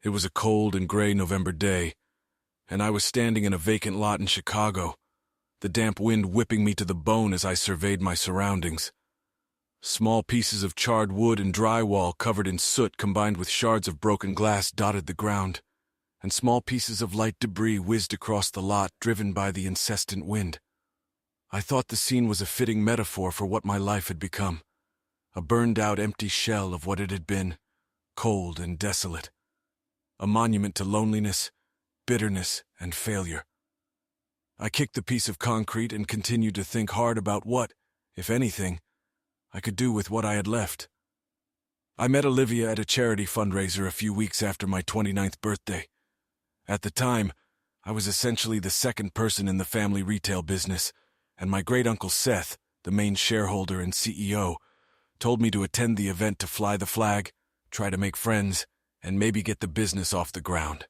It was a cold and gray November day, and I was standing in a vacant lot in Chicago, the damp wind whipping me to the bone as I surveyed my surroundings. Small pieces of charred wood and drywall covered in soot combined with shards of broken glass dotted the ground, and small pieces of light debris whizzed across the lot, driven by the incessant wind. I thought the scene was a fitting metaphor for what my life had become, a burned-out empty shell of what it had been, cold and desolate, a monument to loneliness, bitterness, and failure. I kicked the piece of concrete and continued to think hard about what, if anything, I could do with what I had left. I met Olivia at a charity fundraiser a few weeks after my 29th birthday. At the time, I was essentially the second person in the family retail business, and my great-uncle Seth, the main shareholder and CEO, told me to attend the event to fly the flag, try to make friends, and maybe get the business off the ground.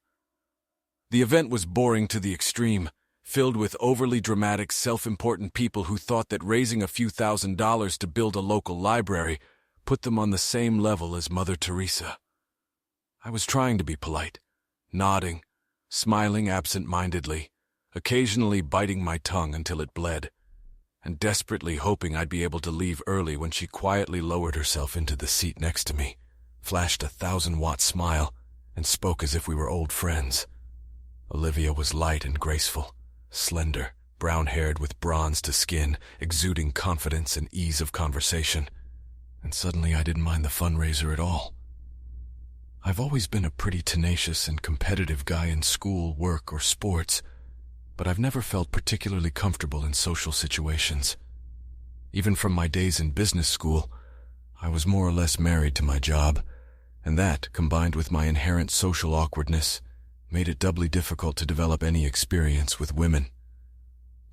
The event was boring to the extreme, filled with overly dramatic, self-important people who thought that raising a few $1,000s to build a local library put them on the same level as Mother Teresa. I was trying to be polite, nodding, smiling absent-mindedly, occasionally biting my tongue until it bled, and desperately hoping I'd be able to leave early when she quietly lowered herself into the seat next to me, flashed a 1,000-watt smile, and spoke as if we were old friends. Olivia was light and graceful, slender, brown-haired with bronze to skin, exuding confidence and ease of conversation, and suddenly I didn't mind the fundraiser at all. I've always been a pretty tenacious and competitive guy in school, work, or sports, but I've never felt particularly comfortable in social situations. Even from my days in business school, I was more or less married to my job, and that, combined with my inherent social awkwardness, made it doubly difficult to develop any experience with women.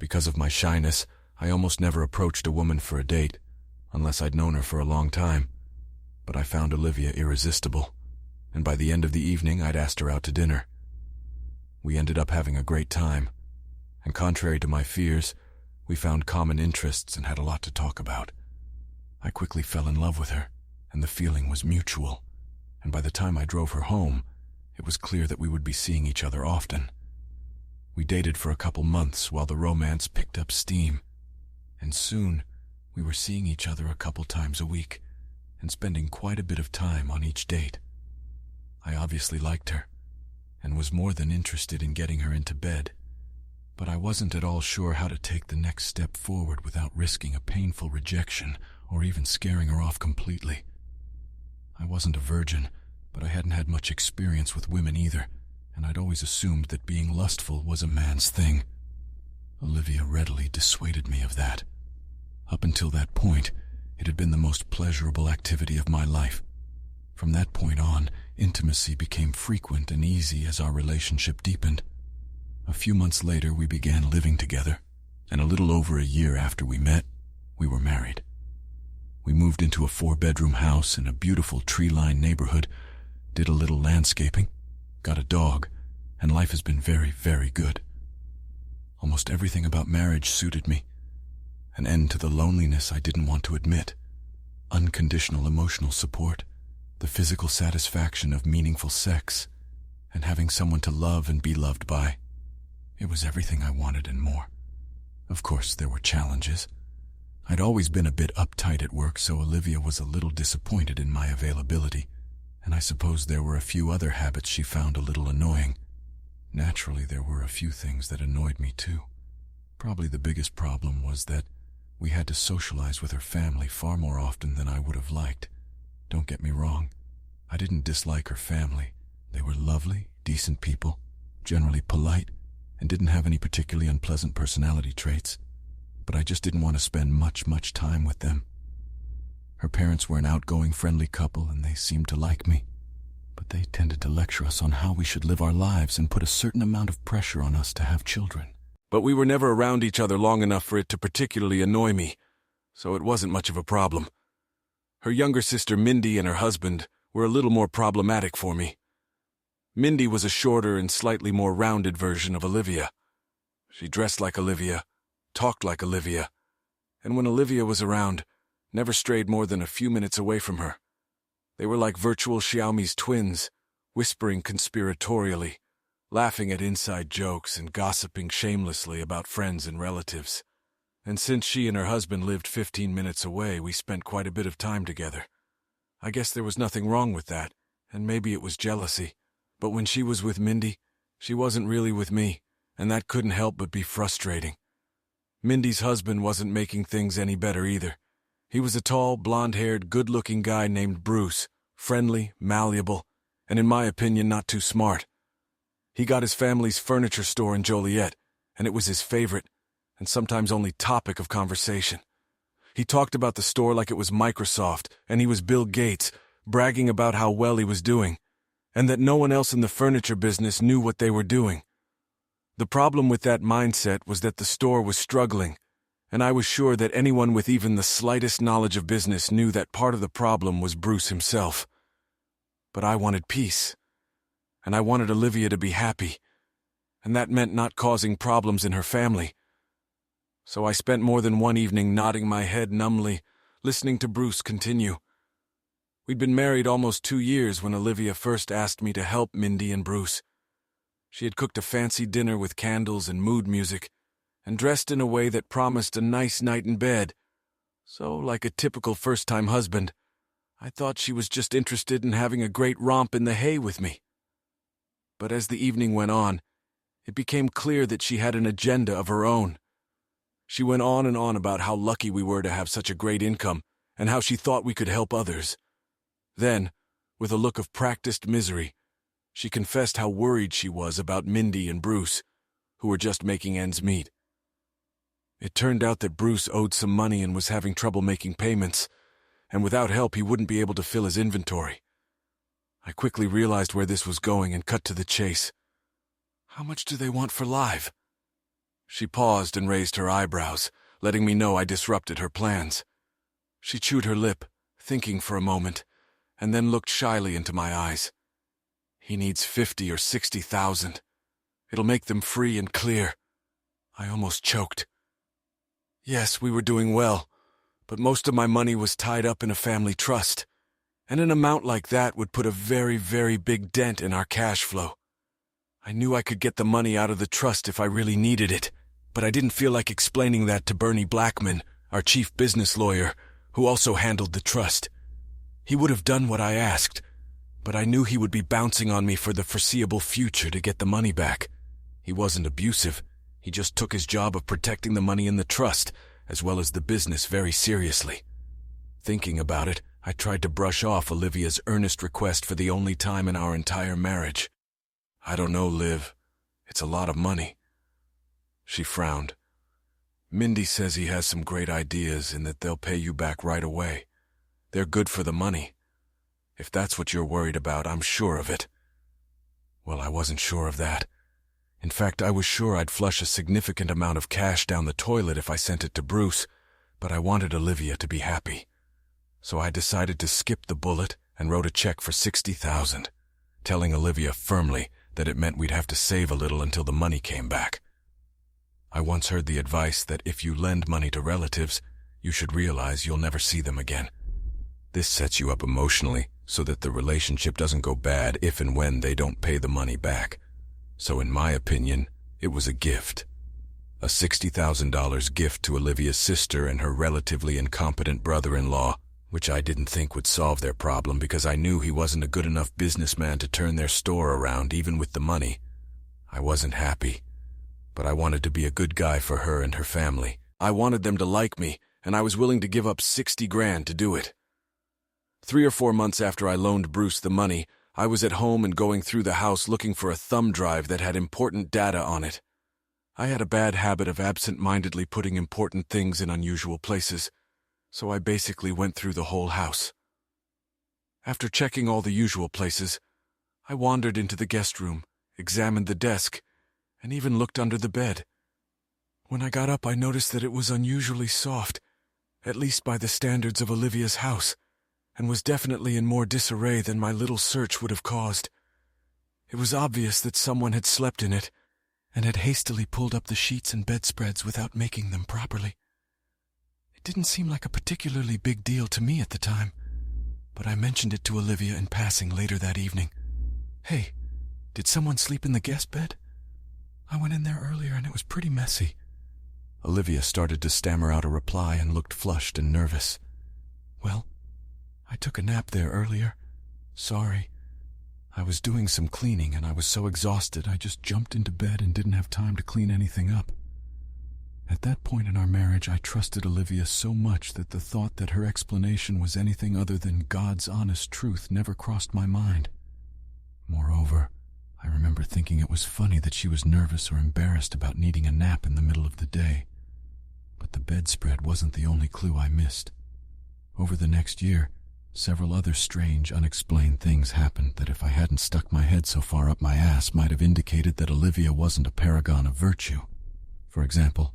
Because of my shyness, I almost never approached a woman for a date, unless I'd known her for a long time. But I found Olivia irresistible, and by the end of the evening I'd asked her out to dinner. We ended up having a great time, and contrary to my fears, we found common interests and had a lot to talk about. I quickly fell in love with her, and the feeling was mutual, and by the time I drove her home, it was clear that we would be seeing each other often. We dated for a couple months while the romance picked up steam, and soon we were seeing each other a couple times a week and spending quite a bit of time on each date. I obviously liked her and was more than interested in getting her into bed, but I wasn't at all sure how to take the next step forward without risking a painful rejection or even scaring her off completely. I wasn't a virgin, but I hadn't had much experience with women either, and I'd always assumed that being lustful was a man's thing. Olivia readily dissuaded me of that. Up until that point, it had been the most pleasurable activity of my life. From that point on, intimacy became frequent and easy as our relationship deepened. A few months later, we began living together, and a little over a year after we met, we were married. We moved into a 4-bedroom house in a beautiful tree-lined neighborhood, did a little landscaping, got a dog, and life has been very, very good. Almost everything about marriage suited me. An end to the loneliness I didn't want to admit, unconditional emotional support, the physical satisfaction of meaningful sex, and having someone to love and be loved by. It was everything I wanted and more. Of course, there were challenges. I'd always been a bit uptight at work, so Olivia was a little disappointed in my availability, and I suppose there were a few other habits she found a little annoying. Naturally, there were a few things that annoyed me too. Probably the biggest problem was that we had to socialize with her family far more often than I would have liked. Don't get me wrong, I didn't dislike her family. They were lovely, decent people, generally polite, and didn't have any particularly unpleasant personality traits. But I just didn't want to spend much time with them. Her parents were an outgoing, friendly couple, and they seemed to like me. But they tended to lecture us on how we should live our lives and put a certain amount of pressure on us to have children. But we were never around each other long enough for it to particularly annoy me, so it wasn't much of a problem. Her younger sister Mindy and her husband were a little more problematic for me. Mindy was a shorter and slightly more rounded version of Olivia. She dressed like Olivia, talked like Olivia, and when Olivia was around, never strayed more than a few minutes away from her. They were like virtual Xiaomi's twins, whispering conspiratorially, laughing at inside jokes and gossiping shamelessly about friends and relatives. And since she and her husband lived 15 minutes away, we spent quite a bit of time together. I guess there was nothing wrong with that, and maybe it was jealousy. But when she was with Mindy, she wasn't really with me, and that couldn't help but be frustrating. Mindy's husband wasn't making things any better either. He was a tall, blonde-haired, good-looking guy named Bruce, friendly, malleable, and in my opinion not too smart. He got his family's furniture store in Joliet, and it was his favorite, and sometimes only topic of conversation. He talked about the store like it was Microsoft, and he was Bill Gates, bragging about how well he was doing, and that no one else in the furniture business knew what they were doing. The problem with that mindset was that the store was struggling, and I was sure that anyone with even the slightest knowledge of business knew that part of the problem was Bruce himself. But I wanted peace, and I wanted Olivia to be happy, and that meant not causing problems in her family. So I spent more than one evening nodding my head numbly, listening to Bruce continue. We'd been married almost 2 years when Olivia first asked me to help Mindy and Bruce. She had cooked a fancy dinner with candles and mood music, and dressed in a way that promised a nice night in bed. So, like a typical first-time husband, I thought she was just interested in having a great romp in the hay with me. But as the evening went on, it became clear that she had an agenda of her own. She went on and on about how lucky we were to have such a great income, and how she thought we could help others. Then, with a look of practiced misery, she confessed how worried she was about Mindy and Bruce, who were just making ends meet. It turned out that Bruce owed some money and was having trouble making payments, and without help he wouldn't be able to fill his inventory. I quickly realized where this was going and cut to the chase. "How much do they want for live?" She paused and raised her eyebrows, letting me know I disrupted her plans. She chewed her lip, thinking for a moment, and then looked shyly into my eyes. "He needs 50 or 60,000. It'll make them free and clear." I almost choked. Yes, we were doing well, but most of my money was tied up in a family trust, and an amount like that would put a very, very big dent in our cash flow. I knew I could get the money out of the trust if I really needed it, but I didn't feel like explaining that to Bernie Blackman, our chief business lawyer, who also handled the trust. He would have done what I asked, but I knew he would be bouncing on me for the foreseeable future to get the money back. He wasn't abusive. He just took his job of protecting the money in the trust, as well as the business, very seriously. Thinking about it, I tried to brush off Olivia's earnest request for the only time in our entire marriage. "I don't know, Liv. It's a lot of money." She frowned. "Mindy says he has some great ideas and that they'll pay you back right away. They're good for the money. If that's what you're worried about, I'm sure of it." Well, I wasn't sure of that. In fact, I was sure I'd flush a significant amount of cash down the toilet if I sent it to Bruce, but I wanted Olivia to be happy. So I decided to skip the bullet and wrote a check for 60,000, telling Olivia firmly that it meant we'd have to save a little until the money came back. I once heard the advice that if you lend money to relatives, you should realize you'll never see them again. This sets you up emotionally so that the relationship doesn't go bad if and when they don't pay the money back. So in my opinion, it was a gift. A $60,000 gift to Olivia's sister and her relatively incompetent brother-in-law, which I didn't think would solve their problem because I knew he wasn't a good enough businessman to turn their store around even with the money. I wasn't happy, but I wanted to be a good guy for her and her family. I wanted them to like me, and I was willing to give up 60 grand to do it. 3 or 4 months after I loaned Bruce the money, I was at home and going through the house looking for a thumb drive that had important data on it. I had a bad habit of absent-mindedly putting important things in unusual places, so I basically went through the whole house. After checking all the usual places, I wandered into the guest room, examined the desk, and even looked under the bed. When I got up, I noticed that it was unusually soft, at least by the standards of Olivia's house, and was definitely in more disarray than my little search would have caused. It was obvious that someone had slept in it, and had hastily pulled up the sheets and bedspreads without making them properly. It didn't seem like a particularly big deal to me at the time, but I mentioned it to Olivia in passing later that evening. Hey, did someone sleep in the guest bed? I went in there earlier and it was pretty messy. Olivia started to stammer out a reply and looked flushed and nervous. Well, I took a nap there earlier. Sorry. I was doing some cleaning and I was so exhausted I just jumped into bed and didn't have time to clean anything up. At that point in our marriage, I trusted Olivia so much that the thought that her explanation was anything other than God's honest truth never crossed my mind. Moreover, I remember thinking it was funny that she was nervous or embarrassed about needing a nap in the middle of the day. But the bedspread wasn't the only clue I missed. Over the next year, several other strange, unexplained things happened that if I hadn't stuck my head so far up my ass might have indicated that Olivia wasn't a paragon of virtue. For example,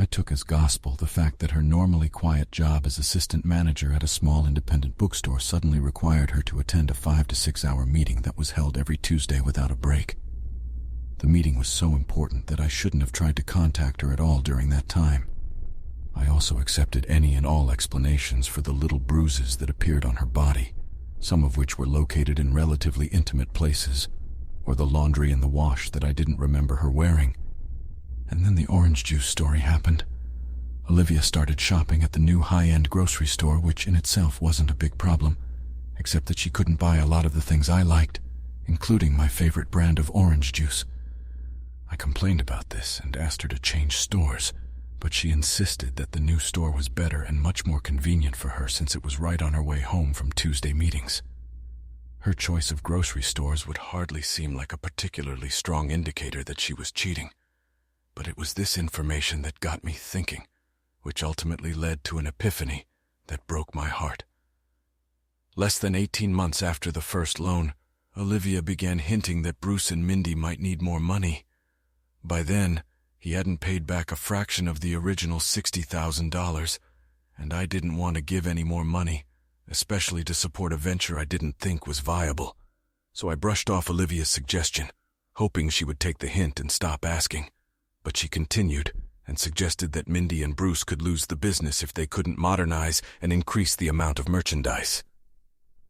I took as gospel the fact that her normally quiet job as assistant manager at a small independent bookstore suddenly required her to attend a 5 to 6 hour meeting that was held every Tuesday without a break. The meeting was so important that I shouldn't have tried to contact her at all during that time. I also accepted any and all explanations for the little bruises that appeared on her body, some of which were located in relatively intimate places, or the laundry in the wash that I didn't remember her wearing. And then the orange juice story happened. Olivia started shopping at the new high-end grocery store, which in itself wasn't a big problem, except that she couldn't buy a lot of the things I liked, including my favorite brand of orange juice. I complained about this and asked her to change stores, but she insisted that the new store was better and much more convenient for her since it was right on her way home from Tuesday meetings. Her choice of grocery stores would hardly seem like a particularly strong indicator that she was cheating. But it was this information that got me thinking, which ultimately led to an epiphany that broke my heart. Less than 18 months after the first loan, Olivia began hinting that Bruce and Mindy might need more money. By then, he hadn't paid back a fraction of the original $60,000, and I didn't want to give any more money, especially to support a venture I didn't think was viable. So I brushed off Olivia's suggestion, hoping she would take the hint and stop asking. But she continued and suggested that Mindy and Bruce could lose the business if they couldn't modernize and increase the amount of merchandise.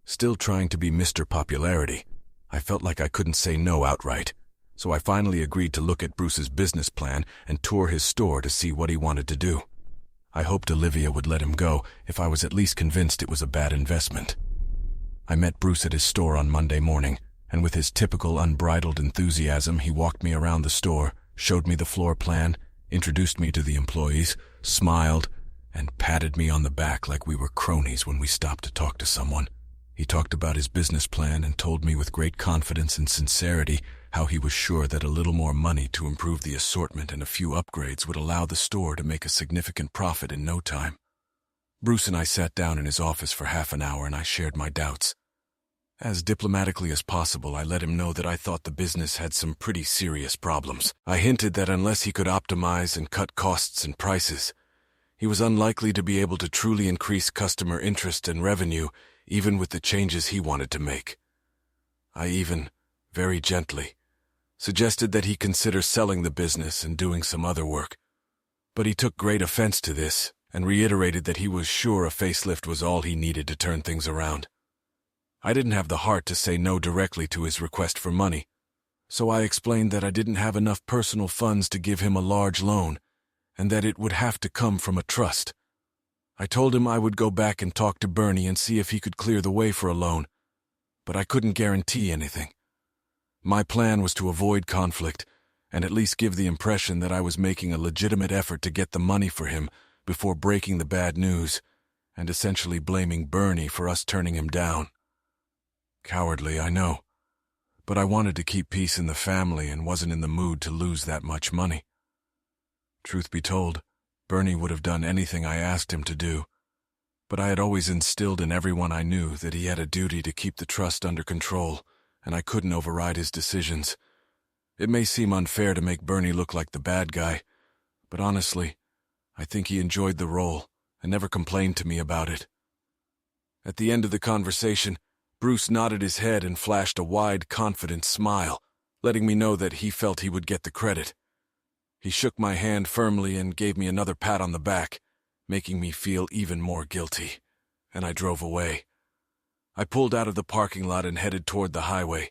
Still trying to be Mr. Popularity, I felt like I couldn't say no outright, so I finally agreed to look at Bruce's business plan and tour his store to see what he wanted to do. I hoped Olivia would let him go if I was at least convinced it was a bad investment. I met Bruce at his store on Monday morning, and with his typical unbridled enthusiasm, he walked me around the store, showed me the floor plan, introduced me to the employees, smiled, and patted me on the back like we were cronies when we stopped to talk to someone. He talked about his business plan and told me with great confidence and sincerity how he was sure that a little more money to improve the assortment and a few upgrades would allow the store to make a significant profit in no time. Bruce and I sat down in his office for half an hour and I shared my doubts. As diplomatically as possible, I let him know that I thought the business had some pretty serious problems. I hinted that unless he could optimize and cut costs and prices, he was unlikely to be able to truly increase customer interest and revenue, even with the changes he wanted to make. I even, very gently, suggested that he consider selling the business and doing some other work. But he took great offense to this and reiterated that he was sure a facelift was all he needed to turn things around. I didn't have the heart to say no directly to his request for money, so I explained that I didn't have enough personal funds to give him a large loan, and that it would have to come from a trust. I told him I would go back and talk to Bernie and see if he could clear the way for a loan, but I couldn't guarantee anything. My plan was to avoid conflict and at least give the impression that I was making a legitimate effort to get the money for him before breaking the bad news and essentially blaming Bernie for us turning him down. Cowardly, I know, but I wanted to keep peace in the family and wasn't in the mood to lose that much money. Truth be told, Bernie would have done anything I asked him to do, but I had always instilled in everyone I knew that he had a duty to keep the trust under control, and I couldn't override his decisions. It may seem unfair to make Bernie look like the bad guy, but honestly, I think he enjoyed the role and never complained to me about it. At the end of the conversation, Bruce nodded his head and flashed a wide, confident smile, letting me know that he felt he would get the credit. He shook my hand firmly and gave me another pat on the back, making me feel even more guilty, and I drove away. I pulled out of the parking lot and headed toward the highway,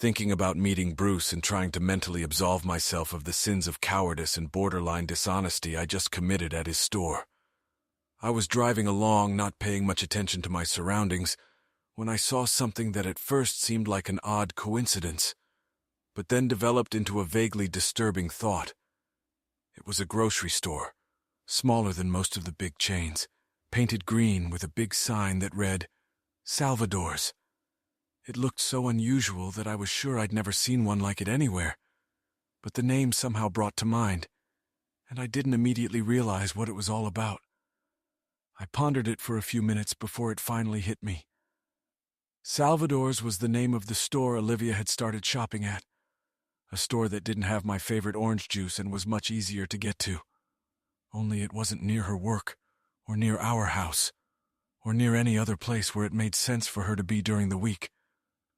Thinking about meeting Bruce and trying to mentally absolve myself of the sins of cowardice and borderline dishonesty I just committed at his store. I was driving along, not paying much attention to my surroundings, when I saw something that at first seemed like an odd coincidence, but then developed into a vaguely disturbing thought. It was a grocery store, smaller than most of the big chains, painted green with a big sign that read, Salvador's. It looked so unusual that I was sure I'd never seen one like it anywhere, but the name somehow brought to mind, and I didn't immediately realize what it was all about. I pondered it for a few minutes before it finally hit me. Salvador's was the name of the store Olivia had started shopping at, a store that didn't have my favorite orange juice and was much easier to get to. Only it wasn't near her work, or near our house, or near any other place where it made sense for her to be during the week.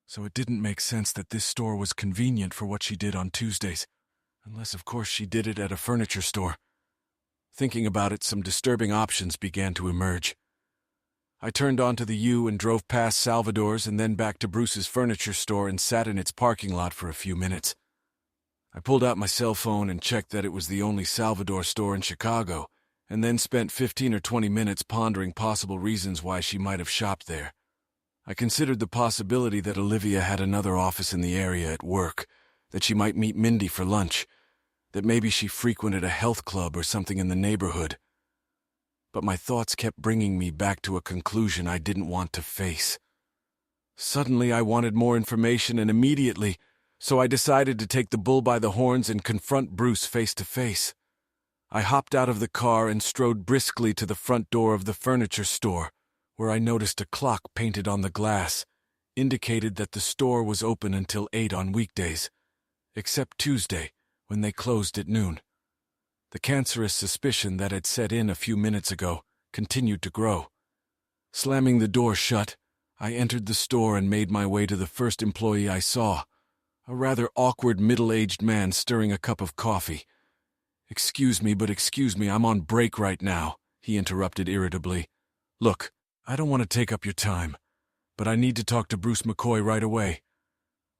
So it didn't make sense that this store was convenient for what she did on Tuesdays, unless of course she did it at a furniture store. Thinking about it, some disturbing options began to emerge. I turned onto the U and drove past Salvador's and then back to Bruce's furniture store and sat in its parking lot for a few minutes. I pulled out my cell phone and checked that it was the only Salvador store in Chicago, and then spent 15 or 20 minutes pondering possible reasons why she might have shopped there. I considered the possibility that Olivia had another office in the area at work, that she might meet Mindy for lunch, that maybe she frequented a health club or something in the neighborhood. But my thoughts kept bringing me back to a conclusion I didn't want to face. Suddenly I wanted more information, and immediately, so I decided to take the bull by the horns and confront Bruce face to face. I hopped out of the car and strode briskly to the front door of the furniture store, where I noticed a clock painted on the glass indicated that the store was open until 8 on weekdays, except Tuesday, when they closed at noon. The cancerous suspicion that had set in a few minutes ago continued to grow. Slamming the door shut, I entered the store and made my way to the first employee I saw, a rather awkward middle-aged man stirring a cup of coffee. Excuse me, I'm on break right now," he interrupted irritably. "Look, I don't want to take up your time, but I need to talk to Bruce McCoy right away.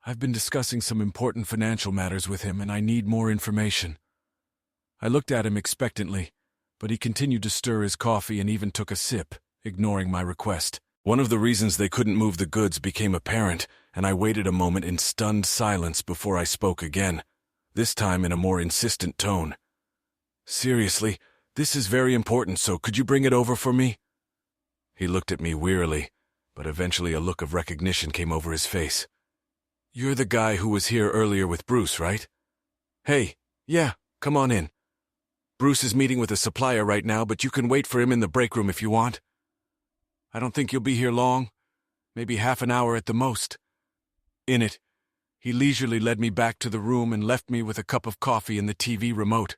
I've been discussing some important financial matters with him, and I need more information." I looked at him expectantly, but he continued to stir his coffee and even took a sip, ignoring my request. One of the reasons they couldn't move the goods became apparent, and I waited a moment in stunned silence before I spoke again, this time in a more insistent tone. "Seriously, this is very important, so could you bring it over for me?" He looked at me wearily, but eventually a look of recognition came over his face. "You're the guy who was here earlier with Bruce, right?" "Hey, yeah, come on in. Bruce is meeting with a supplier right now, but you can wait for him in the break room if you want. I don't think you'll be here long, maybe half an hour at the most." In it, he leisurely led me back to the room and left me with a cup of coffee and the TV remote.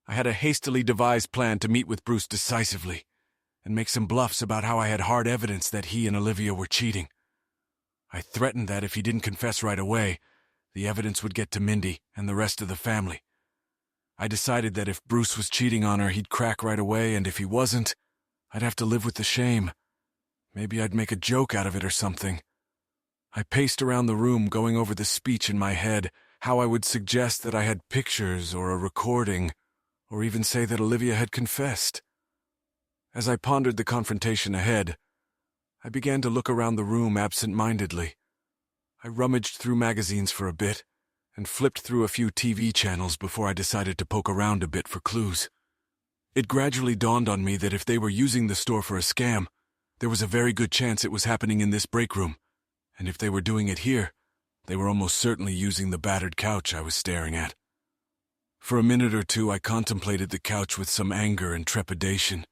I had a hastily devised plan to meet with Bruce decisively and make some bluffs about how I had hard evidence that he and Olivia were cheating. I threatened that if he didn't confess right away, the evidence would get to Mindy and the rest of the family. I decided that if Bruce was cheating on her, he'd crack right away, and if he wasn't, I'd have to live with the shame. Maybe I'd make a joke out of it or something. I paced around the room, going over the speech in my head, how I would suggest that I had pictures or a recording, or even say that Olivia had confessed. As I pondered the confrontation ahead, I began to look around the room absent-mindedly. I rummaged through magazines for a bit and flipped through a few TV channels before I decided to poke around a bit for clues. It gradually dawned on me that if they were using the store for a scam, there was a very good chance it was happening in this break room, and if they were doing it here, they were almost certainly using the battered couch I was staring at. For a minute or two, I contemplated the couch with some anger and trepidation.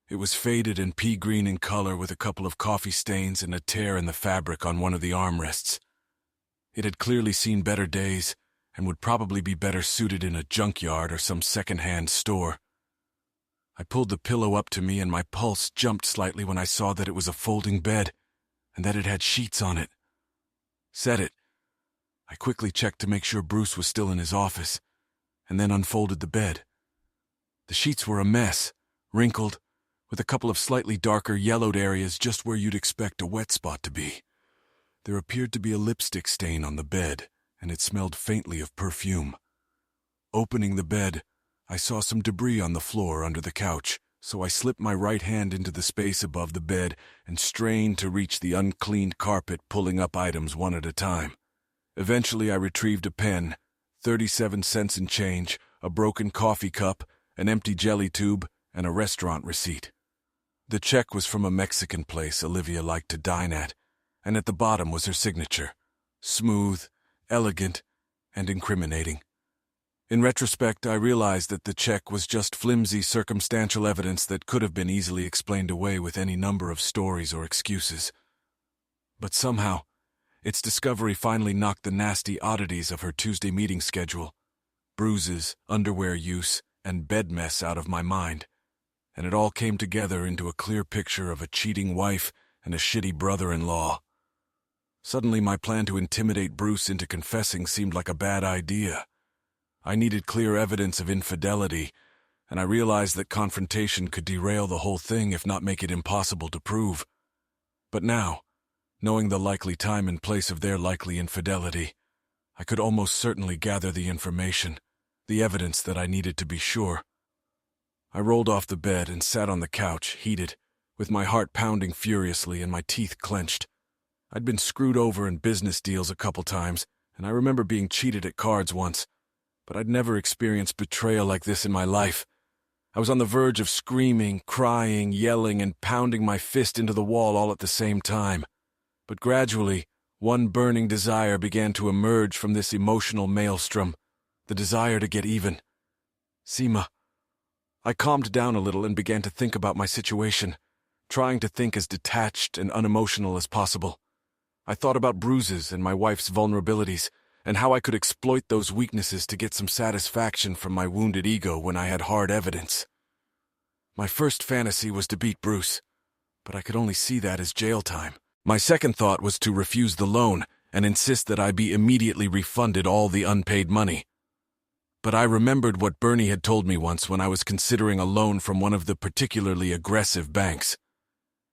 It was faded and pea-green in color with a couple of coffee stains and a tear in the fabric on one of the armrests. It had clearly seen better days and would probably be better suited in a junkyard or some second-hand store. I pulled the pillow up to me and my pulse jumped slightly when I saw that it was a folding bed and that it had sheets on it. Set it. I quickly checked to make sure Bruce was still in his office, and then unfolded the bed. The sheets were a mess, wrinkled, with a couple of slightly darker yellowed areas just where you'd expect a wet spot to be. There appeared to be a lipstick stain on the bed, and it smelled faintly of perfume. Opening the bed, I saw some debris on the floor under the couch, so I slipped my right hand into the space above the bed and strained to reach the uncleaned carpet, pulling up items one at a time. Eventually, I retrieved a pen, 37 cents in change, a broken coffee cup, an empty jelly tube, and a restaurant receipt. The check was from a Mexican place Olivia liked to dine at, and at the bottom was her signature, smooth, elegant, and incriminating. In retrospect, I realized that the check was just flimsy circumstantial evidence that could have been easily explained away with any number of stories or excuses. But somehow, its discovery finally knocked the nasty oddities of her Tuesday meeting schedule, bruises, underwear use, and bed mess out of my mind, and it all came together into a clear picture of a cheating wife and a shitty brother-in-law. Suddenly, my plan to intimidate Bruce into confessing seemed like a bad idea. I needed clear evidence of infidelity, and I realized that confrontation could derail the whole thing if not make it impossible to prove. But now, knowing the likely time and place of their likely infidelity, I could almost certainly gather the information, the evidence that I needed to be sure. I rolled off the bed and sat on the couch, heated, with my heart pounding furiously and my teeth clenched. I'd been screwed over in business deals a couple times, and I remember being cheated at cards once, but I'd never experienced betrayal like this in my life. I was on the verge of screaming, crying, yelling, and pounding my fist into the wall all at the same time. But gradually, one burning desire began to emerge from this emotional maelstrom, the desire to get even. Seema. I calmed down a little and began to think about my situation, trying to think as detached and unemotional as possible. I thought about bruises and my wife's vulnerabilities, and how I could exploit those weaknesses to get some satisfaction from my wounded ego when I had hard evidence. My first fantasy was to beat Bruce, but I could only see that as jail time. My second thought was to refuse the loan and insist that I be immediately refunded all the unpaid money. But I remembered what Bernie had told me once when I was considering a loan from one of the particularly aggressive banks.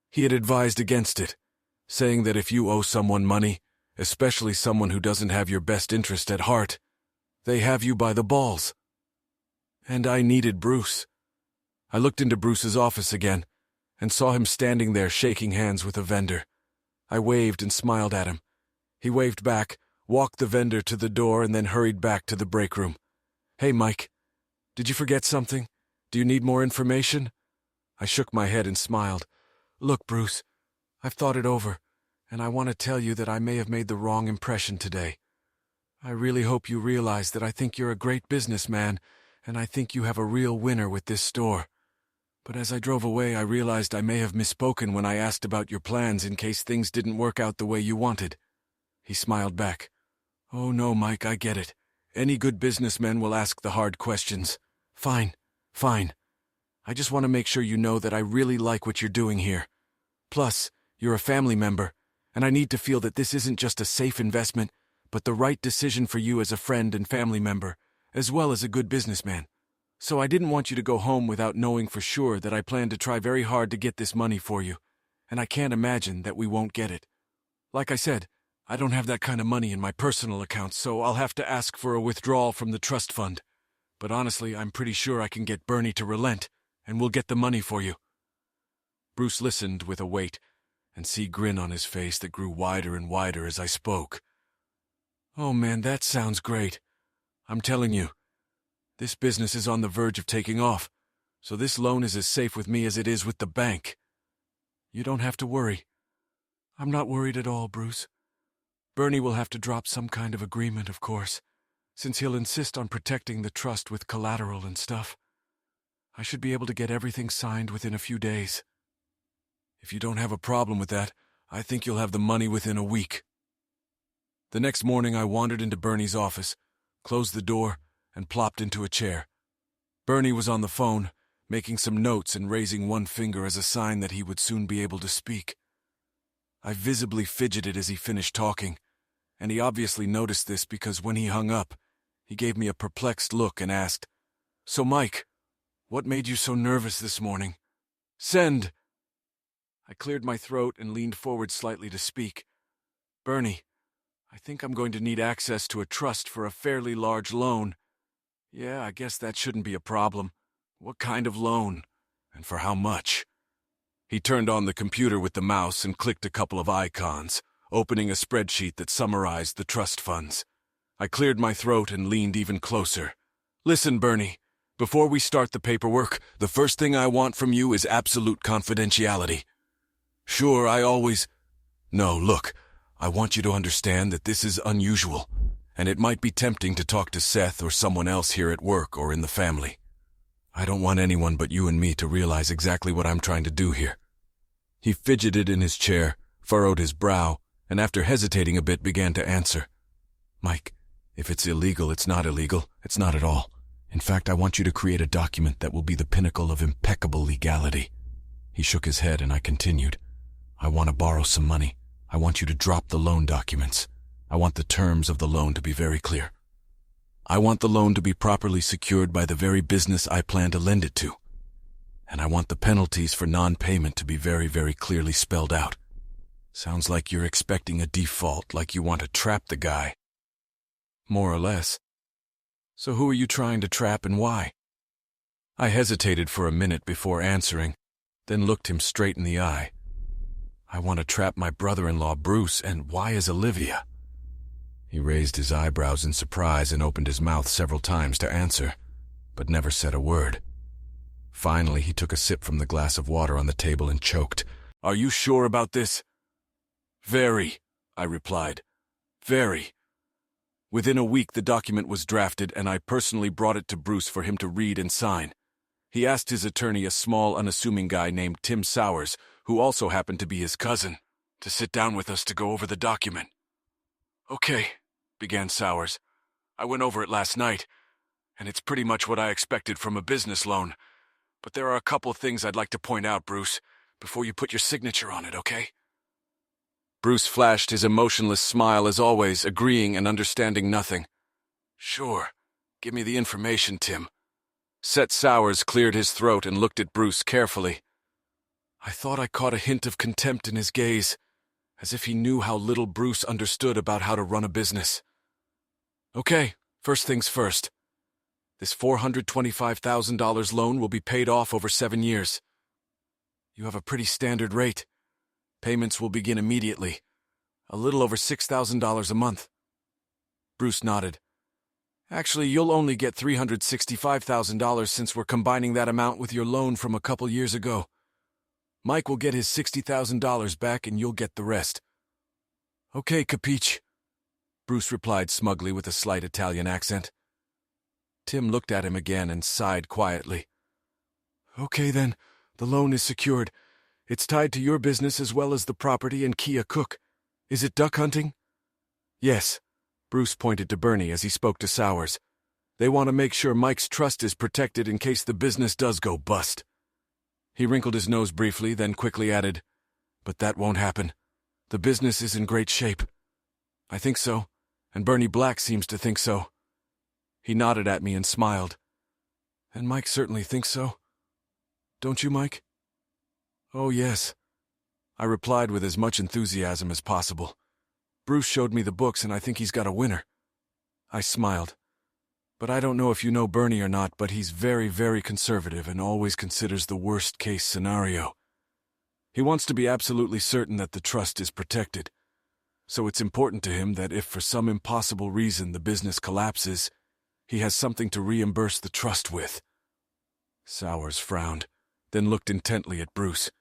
He had advised against it, saying that if you owe someone money, especially someone who doesn't have your best interest at heart, they have you by the balls. And I needed Bruce. I looked into Bruce's office again and saw him standing there shaking hands with a vendor. I waved and smiled at him. He waved back, walked the vendor to the door, and then hurried back to the break room. "Hey, Mike, did you forget something? Do you need more information?" I shook my head and smiled. "Look, Bruce, I've thought it over, and I want to tell you that I may have made the wrong impression today. I really hope you realize that I think you're a great businessman, and I think you have a real winner with this store. But as I drove away, I realized I may have misspoken when I asked about your plans in case things didn't work out the way you wanted." He smiled back. "Oh no, Mike, I get it. Any good businessman will ask the hard questions. Fine. I just want to make sure you know that I really like what you're doing here. Plus, you're a family member, and I need to feel that this isn't just a safe investment, but the right decision for you as a friend and family member, as well as a good businessman. So I didn't want you to go home without knowing for sure that I plan to try very hard to get this money for you, and I can't imagine that we won't get it. Like I said, I don't have that kind of money in my personal account, so I'll have to ask for a withdrawal from the trust fund. But honestly, I'm pretty sure I can get Bernie to relent, and we'll get the money for you." Bruce listened with a weight and see grin on his face that grew wider and wider as I spoke. "Oh man, that sounds great. I'm telling you, this business is on the verge of taking off, so this loan is as safe with me as it is with the bank. You don't have to worry." "I'm not worried at all, Bruce. Bernie will have to drop some kind of agreement, of course, since he'll insist on protecting the trust with collateral and stuff. I should be able to get everything signed within a few days." "If you don't have a problem with that, I think you'll have the money within a week." The next morning I wandered into Bernie's office, closed the door, and plopped into a chair. Bernie was on the phone, making some notes and raising one finger as a sign that he would soon be able to speak. I visibly fidgeted as he finished talking, and he obviously noticed this because when he hung up, he gave me a perplexed look and asked, "So Mike, what made you so nervous this morning?" "Send." I cleared my throat and leaned forward slightly to speak. Bernie, I think I'm going to need access to a trust for a fairly large loan. Yeah, I guess that shouldn't be a problem. What kind of loan? And for how much? He turned on the computer with the mouse and clicked a couple of icons, opening a spreadsheet that summarized the trust funds. I cleared my throat and leaned even closer. Listen, Bernie, before we start the paperwork, the first thing I want from you is absolute confidentiality. Sure, No, look, I want you to understand that this is unusual, and it might be tempting to talk to Seth or someone else here at work or in the family. I don't want anyone but you and me to realize exactly what I'm trying to do here. He fidgeted in his chair, furrowed his brow, and after hesitating a bit began to answer. Mike, if it's illegal, it's not illegal. It's not at all. In fact, I want you to create a document that will be the pinnacle of impeccable legality. He shook his head and I continued. I want to borrow some money. I want you to drop the loan documents. I want the terms of the loan to be very clear. I want the loan to be properly secured by the very business I plan to lend it to. And I want the penalties for non-payment to be very, very clearly spelled out. Sounds like you're expecting a default, like you want to trap the guy. More or less. So who are you trying to trap and why? I hesitated for a minute before answering, then looked him straight in the eye. I want to trap my brother-in-law Bruce, and why is Olivia? He raised his eyebrows in surprise and opened his mouth several times to answer, but never said a word. Finally, he took a sip from the glass of water on the table and choked. Are you sure about this? Very, I replied. Very. Within a week, the document was drafted, and I personally brought it to Bruce for him to read and sign. He asked his attorney, a small, unassuming guy named Tim Sowers, who also happened to be his cousin, to sit down with us to go over the document. Okay, began Sowers. I went over it last night, and it's pretty much what I expected from a business loan. But there are a couple things I'd like to point out, Bruce, before you put your signature on it, okay? Bruce flashed his emotionless smile as always, agreeing and understanding nothing. Sure. Give me the information, Tim. Seth Sowers cleared his throat and looked at Bruce carefully. I thought I caught a hint of contempt in his gaze, as if he knew how little Bruce understood about how to run a business. Okay, first things first. This $425,000 loan will be paid off over 7 years. You have a pretty standard rate. Payments will begin immediately, a little over $6,000 a month. Bruce nodded. Actually, you'll only get $365,000 since we're combining that amount with your loan from a couple years ago. Mike will get his $60,000 back and you'll get the rest. Okay, capiche, Bruce replied smugly with a slight Italian accent. Tim looked at him again and sighed quietly. Okay then, the loan is secured. It's tied to your business as well as the property and Kia Cook. Is it duck hunting? Yes. Bruce pointed to Bernie as he spoke to Sowers. They want to make sure Mike's trust is protected in case the business does go bust. He wrinkled his nose briefly, then quickly added, But that won't happen. The business is in great shape. I think so, and Bernie Black seems to think so. He nodded at me and smiled. And Mike certainly thinks so. Don't you, Mike? Oh, yes. I replied with as much enthusiasm as possible. Bruce showed me the books and I think he's got a winner. I smiled. But I don't know if you know Bernie or not, but he's very, very conservative and always considers the worst-case scenario. He wants to be absolutely certain that the trust is protected. So it's important to him that if for some impossible reason the business collapses, he has something to reimburse the trust with. Sowers frowned, then looked intently at Bruce.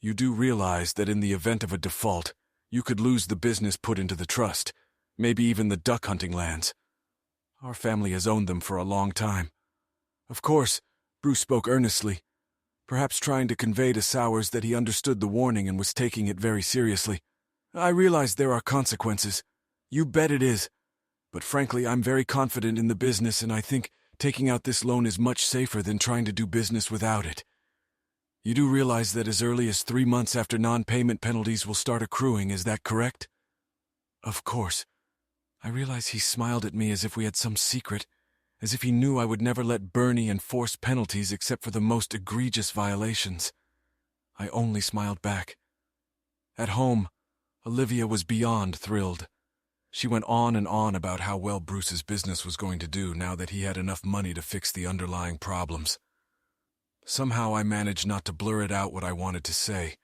You do realize that in the event of a default, you could lose the business put into the trust, maybe even the duck hunting lands. Our family has owned them for a long time. Of course, Bruce spoke earnestly, perhaps trying to convey to Sowers that he understood the warning and was taking it very seriously. I realize there are consequences. You bet it is. But frankly, I'm very confident in the business and I think taking out this loan is much safer than trying to do business without it. You do realize that as early as 3 months after non-payment penalties will start accruing, is that correct? Of course. I realize he smiled at me as if we had some secret, as if he knew I would never let Bernie enforce penalties except for the most egregious violations. I only smiled back. At home, Olivia was beyond thrilled. She went on and on about how well Bruce's business was going to do now that he had enough money to fix the underlying problems. Somehow I managed not to blur it out what I wanted to say,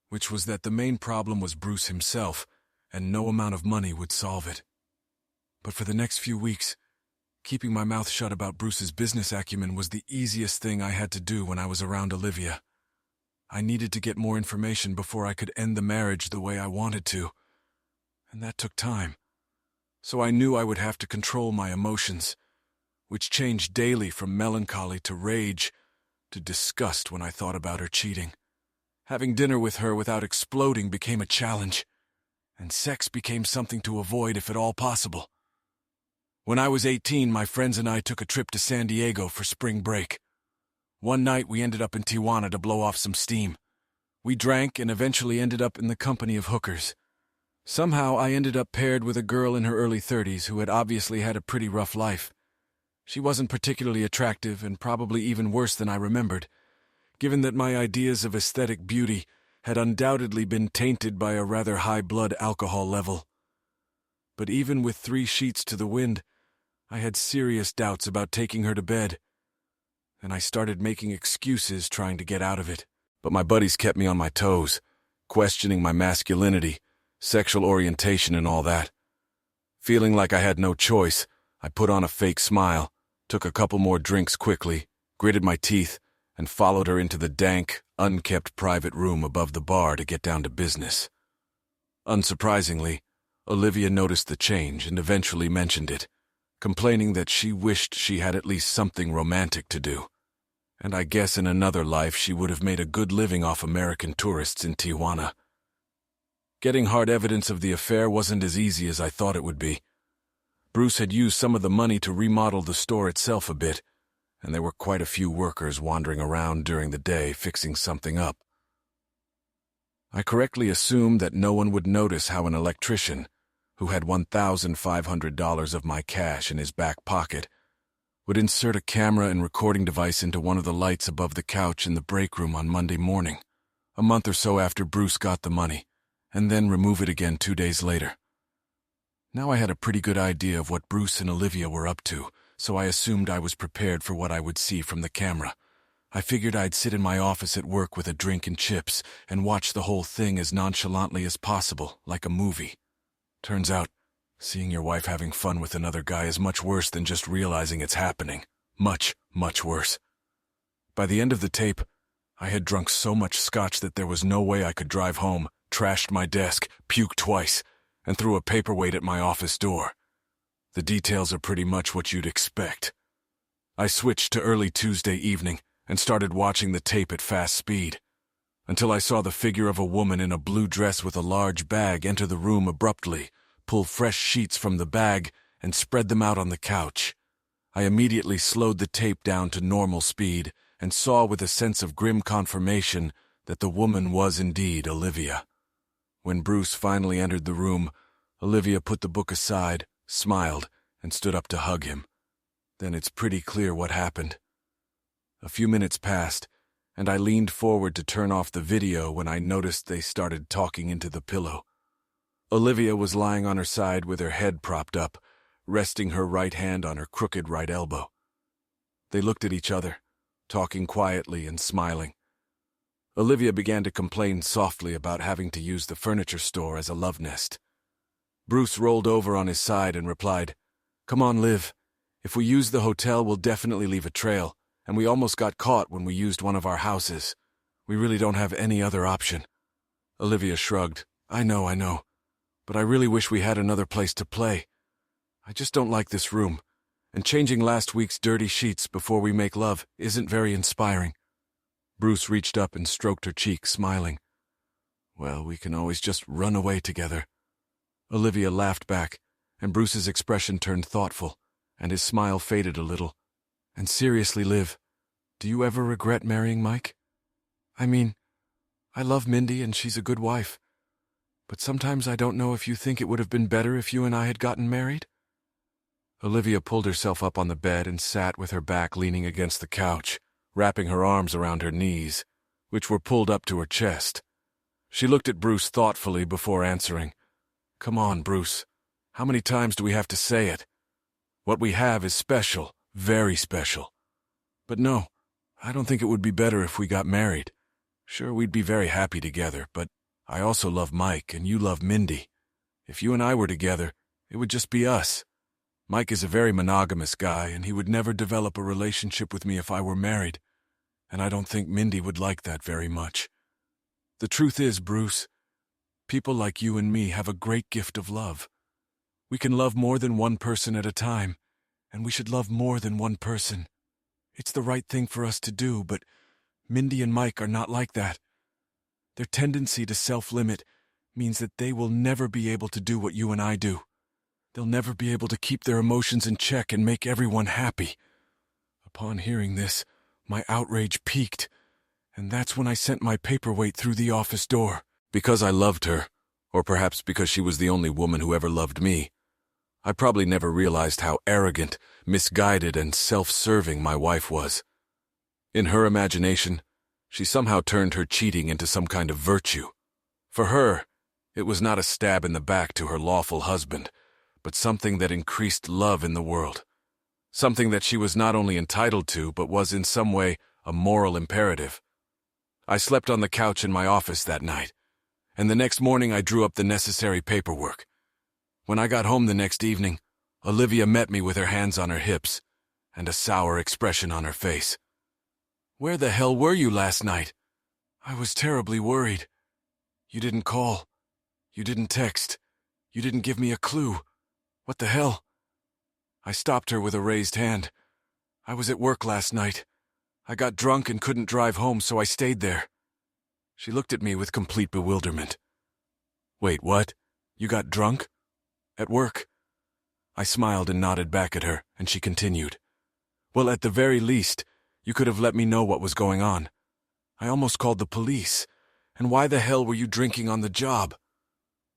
which was that the main problem was Bruce himself, and no amount of money would solve it. But for the next few weeks, keeping my mouth shut about Bruce's business acumen was the easiest thing I had to do when I was around Olivia. I needed to get more information before I could end the marriage the way I wanted to, and that took time. So I knew I would have to control my emotions, which changed daily from melancholy to rage to disgust when I thought about her cheating. Having dinner with her without exploding became a challenge, and sex became something to avoid if at all possible. When I was 18, my friends and I took a trip to San Diego for spring break. One night we ended up in Tijuana to blow off some steam. We drank and eventually ended up in the company of hookers. Somehow I ended up paired with a girl in her early 30s who had obviously had a pretty rough life. She wasn't particularly attractive and probably even worse than I remembered, given that my ideas of aesthetic beauty had undoubtedly been tainted by a rather high blood alcohol level. But even with 3 sheets to the wind, I had serious doubts about taking her to bed, and I started making excuses trying to get out of it. But my buddies kept me on my toes, questioning my masculinity, sexual orientation, and all that. Feeling like I had no choice, I put on a fake smile, took a couple more drinks quickly, gritted my teeth, and followed her into the dank, unkept private room above the bar to get down to business. Unsurprisingly, Olivia noticed the change and eventually mentioned it, complaining that she wished she had at least something romantic to do. And I guess in another life she would have made a good living off American tourists in Tijuana. Getting hard evidence of the affair wasn't as easy as I thought it would be. Bruce had used some of the money to remodel the store itself a bit, and there were quite a few workers wandering around during the day fixing something up. I correctly assumed that no one would notice how an electrician, who had $1,500 of my cash in his back pocket, would insert a camera and recording device into one of the lights above the couch in the break room on Monday morning, a month or so after Bruce got the money, and then remove it again 2 days later. Now I had a pretty good idea of what Bruce and Olivia were up to, so I assumed I was prepared for what I would see from the camera. I figured I'd sit in my office at work with a drink and chips and watch the whole thing as nonchalantly as possible, like a movie. Turns out, seeing your wife having fun with another guy is much worse than just realizing it's happening. Much, much worse. By the end of the tape, I had drunk so much scotch that there was no way I could drive home, trashed my desk, puked twice, and threw a paperweight at my office door. The details are pretty much what you'd expect. I switched to early Tuesday evening and started watching the tape at fast speed, until I saw the figure of a woman in a blue dress with a large bag enter the room abruptly, pull fresh sheets from the bag, and spread them out on the couch. I immediately slowed the tape down to normal speed and saw with a sense of grim confirmation that the woman was indeed Olivia. When Bruce finally entered the room, Olivia put the book aside, smiled, and stood up to hug him. Then it's pretty clear what happened. A few minutes passed, and I leaned forward to turn off the video when I noticed they started talking into the pillow. Olivia was lying on her side with her head propped up, resting her right hand on her crooked right elbow. They looked at each other, talking quietly and smiling. Olivia began to complain softly about having to use the furniture store as a love nest. Bruce rolled over on his side and replied, "Come on, Liv. If we use the hotel, we'll definitely leave a trail, and we almost got caught when we used one of our houses. We really don't have any other option." Olivia shrugged. I know, but I really wish we had another place to play. I just don't like this room, and changing last week's dirty sheets before we make love isn't very inspiring." Bruce reached up and stroked her cheek, smiling. "Well, we can always just run away together." Olivia laughed back, and Bruce's expression turned thoughtful, and his smile faded a little. "And seriously, Liv, do you ever regret marrying Mike? I mean, I love Mindy and she's a good wife, but sometimes I don't know if you think it would have been better if you and I had gotten married?" Olivia pulled herself up on the bed and sat with her back leaning against the couch, wrapping her arms around her knees, which were pulled up to her chest. She looked at Bruce thoughtfully before answering. Come on, Bruce. How many times do we have to say it? What we have is special, very special. But no, I don't think it would be better if we got married. Sure, we'd be very happy together, but I also love Mike and you love Mindy. If you and I were together, it would just be us. Mike is a very monogamous guy, and he would never develop a relationship with me if I were married, and I don't think Mindy would like that very much. The truth is, Bruce, people like you and me have a great gift of love. We can love more than one person at a time, and we should love more than one person. It's the right thing for us to do, but Mindy and Mike are not like that. Their tendency to self-limit means that they will never be able to do what you and I do. They'll never be able to keep their emotions in check and make everyone happy. Upon hearing this, my outrage peaked, and that's when I sent my paperweight through the office door. Because I loved her, or perhaps because she was the only woman who ever loved me, I probably never realized how arrogant, misguided, and self-serving my wife was. In her imagination, she somehow turned her cheating into some kind of virtue. For her, it was not a stab in the back to her lawful husband, but something that increased love in the world. Something that she was not only entitled to, but was in some way a moral imperative. I slept on the couch in my office that night, and the next morning I drew up the necessary paperwork. When I got home the next evening, Olivia met me with her hands on her hips and a sour expression on her face. Where the hell were you last night? I was terribly worried. You didn't call. You didn't text. You didn't give me a clue. What the hell? I stopped her with a raised hand. I was at work last night. I got drunk and couldn't drive home, so I stayed there. She looked at me with complete bewilderment. Wait, what? You got drunk? At work? I smiled and nodded back at her, and she continued. Well, at the very least, you could have let me know what was going on. I almost called the police. And why the hell were you drinking on the job?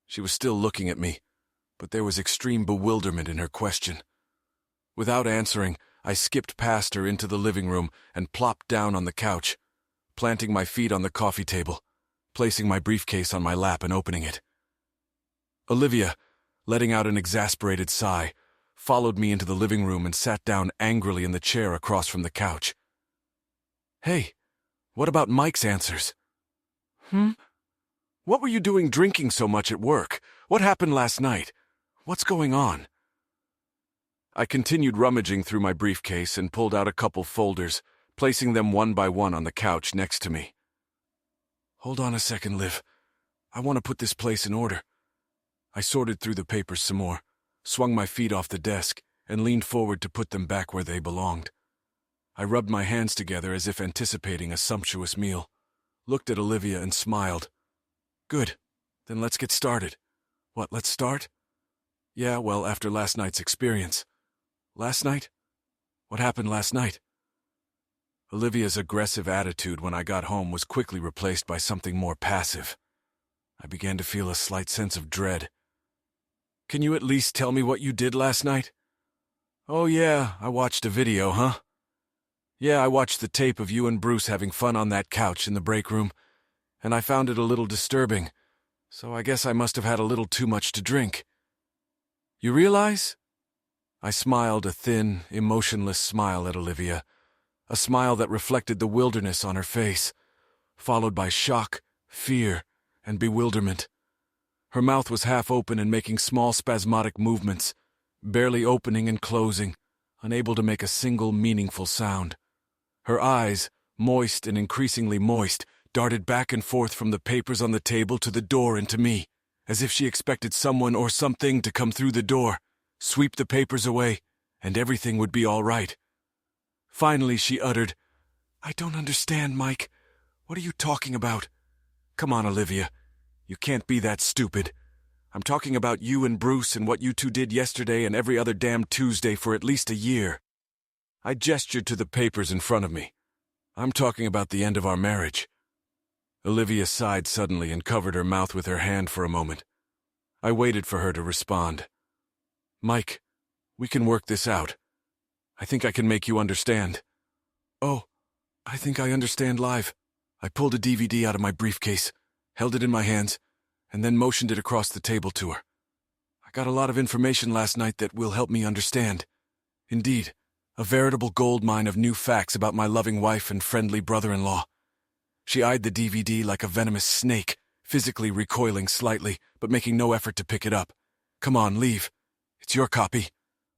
She was still looking at me, but there was extreme bewilderment in her question. Without answering, I skipped past her into the living room and plopped down on the couch, planting my feet on the coffee table, placing my briefcase on my lap and opening it. Olivia, letting out an exasperated sigh, followed me into the living room and sat down angrily in the chair across from the couch. Hey, what about Mike's answers? What were you doing drinking so much at work? What happened last night? What's going on? I continued rummaging through my briefcase and pulled out a couple folders, placing them one by one on the couch next to me. Hold on a second, Liv. I want to put this place in order. I sorted through the papers some more, swung my feet off the desk, and leaned forward to put them back where they belonged. I rubbed my hands together as if anticipating a sumptuous meal, looked at Olivia and smiled. Good. Then let's get started. What, let's start? Yeah, well, after last night's experience. Last night? What happened last night? Olivia's aggressive attitude when I got home was quickly replaced by something more passive. I began to feel a slight sense of dread. Can you at least tell me what you did last night? Oh yeah, I watched a video, huh? Yeah, I watched the tape of you and Bruce having fun on that couch in the break room, and I found it a little disturbing, so I guess I must have had a little too much to drink. You realize? I smiled a thin, emotionless smile at Olivia, a smile that reflected the wilderness on her face, followed by shock, fear, and bewilderment. Her mouth was half open and making small spasmodic movements, barely opening and closing, unable to make a single meaningful sound. Her eyes, moist and increasingly moist, darted back and forth from the papers on the table to the door and to me, as if she expected someone or something to come through the door, sweep the papers away, and everything would be all right. Finally, she uttered, I don't understand, Mike. What are you talking about? Come on, Olivia. You can't be that stupid. I'm talking about you and Bruce and what you two did yesterday and every other damn Tuesday for at least a year. I gestured to the papers in front of me. I'm talking about the end of our marriage. Olivia sighed suddenly and covered her mouth with her hand for a moment. I waited for her to respond. Mike, we can work this out. I think I can make you understand. Oh, I think I understand live. I pulled a DVD out of my briefcase. held it in my hands, and then motioned it across the table to her. I got a lot of information last night that will help me understand. Indeed, a veritable goldmine of new facts about my loving wife and friendly brother-in-law. She eyed the DVD like a venomous snake, physically recoiling slightly, but making no effort to pick it up. Come on, leave. It's your copy.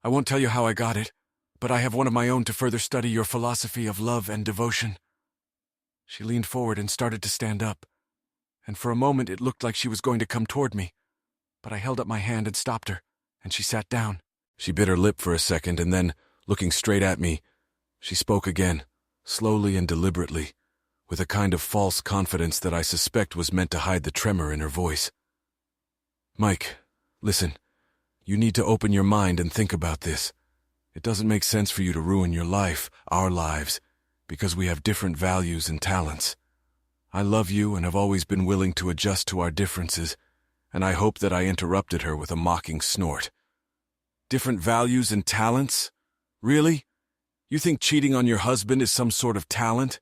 I won't tell you how I got it, but I have one of my own to further study your philosophy of love and devotion. She leaned forward and started to stand up, and for a moment it looked like she was going to come toward me, but I held up my hand and stopped her, and she sat down. She bit her lip for a second, and then, looking straight at me, she spoke again, slowly and deliberately, with a kind of false confidence that I suspect was meant to hide the tremor in her voice. Mike, listen, you need to open your mind and think about this. It doesn't make sense for you to ruin your life, our lives, because we have different values and talents. I love you and have always been willing to adjust to our differences, and I hope that I interrupted her with a mocking snort. Different values and talents? Really? You think cheating on your husband is some sort of talent?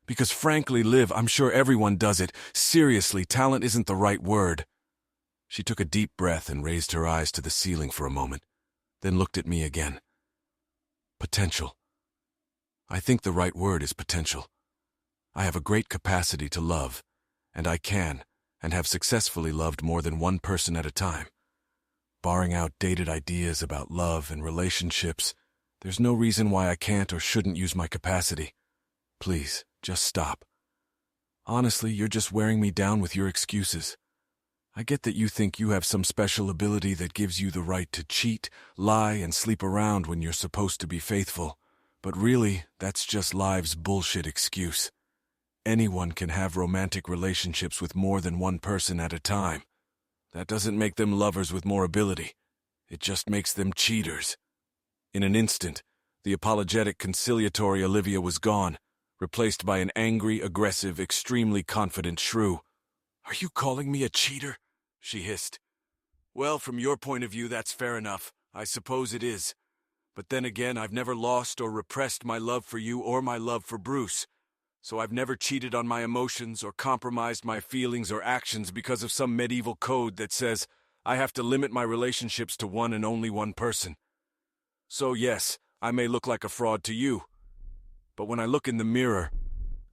Because frankly, Liv, I'm sure everyone does it. Seriously, talent isn't the right word. She took a deep breath and raised her eyes to the ceiling for a moment, then looked at me again. Potential. I think the right word is potential. I have a great capacity to love, and I can, and have successfully loved more than one person at a time. Barring outdated ideas about love and relationships, there's no reason why I can't or shouldn't use my capacity. Please, just stop. Honestly, you're just wearing me down with your excuses. I get that you think you have some special ability that gives you the right to cheat, lie, and sleep around when you're supposed to be faithful, but really, that's just life's bullshit excuse. Anyone can have romantic relationships with more than one person at a time. That doesn't make them lovers with more ability. It just makes them cheaters. In an instant, the apologetic, conciliatory Olivia was gone, replaced by an angry, aggressive, extremely confident shrew. "Are you calling me a cheater?" she hissed. "Well, from your point of view, that's fair enough. I suppose it is. But then again, I've never lost or repressed my love for you or my love for Bruce. So I've never cheated on my emotions or compromised my feelings or actions because of some medieval code that says I have to limit my relationships to one and only one person. So yes, I may look like a fraud to you. But when I look in the mirror,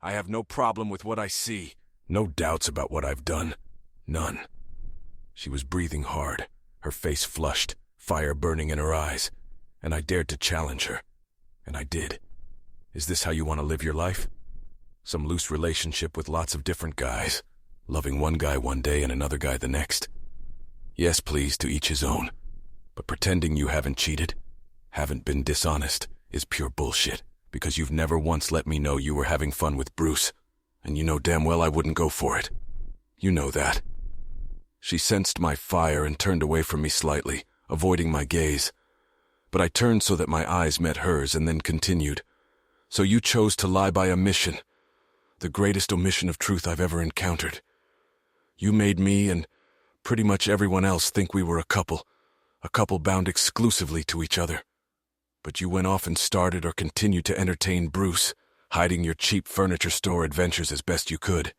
I have no problem with what I see. No doubts about what I've done. None." She was breathing hard, her face flushed, fire burning in her eyes, and I dared to challenge her. And I did. "Is this how you want to live your life? Some loose relationship with lots of different guys, loving one guy one day and another guy the next? Yes, please, to each his own. But pretending you haven't cheated, haven't been dishonest, is pure bullshit, because you've never once let me know you were having fun with Bruce, and you know damn well I wouldn't go for it. You know that." She sensed my fire and turned away from me slightly, avoiding my gaze. But I turned so that my eyes met hers and then continued. "So you chose to lie by omission, the greatest omission of truth I've ever encountered. You made me and pretty much everyone else think we were a couple bound exclusively to each other. But you went off and started or continued to entertain Bruce, hiding your cheap furniture store adventures as best you could.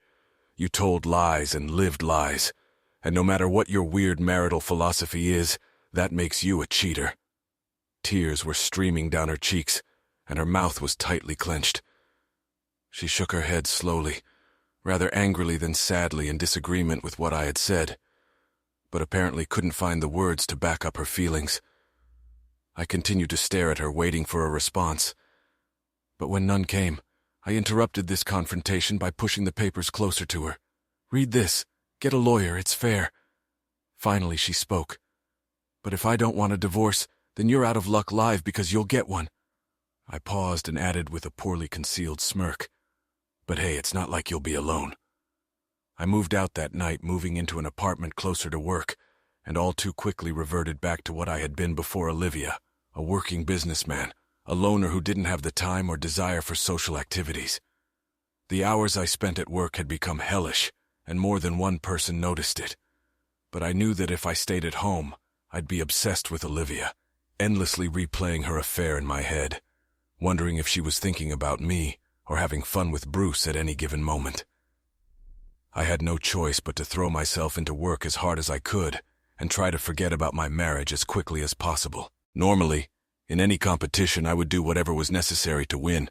You told lies and lived lies, and no matter what your weird marital philosophy is, that makes you a cheater." Tears were streaming down her cheeks, and her mouth was tightly clenched. She shook her head slowly, rather angrily than sadly in disagreement with what I had said, but apparently couldn't find the words to back up her feelings. I continued to stare at her, waiting for a response. But when none came, I interrupted this confrontation by pushing the papers closer to her. "Read this. Get a lawyer, it's fair." Finally she spoke. "But if I don't want a divorce, then you're out of luck live because you'll get one." I paused and added with a poorly concealed smirk, "But hey, it's not like you'll be alone." I moved out that night, moving into an apartment closer to work, and all too quickly reverted back to what I had been before Olivia, a working businessman, a loner who didn't have the time or desire for social activities. The hours I spent at work had become hellish, and more than one person noticed it. But I knew that if I stayed at home, I'd be obsessed with Olivia, endlessly replaying her affair in my head, wondering if she was thinking about me or having fun with Bruce at any given moment. I had no choice but to throw myself into work as hard as I could and try to forget about my marriage as quickly as possible. Normally, in any competition, I would do whatever was necessary to win.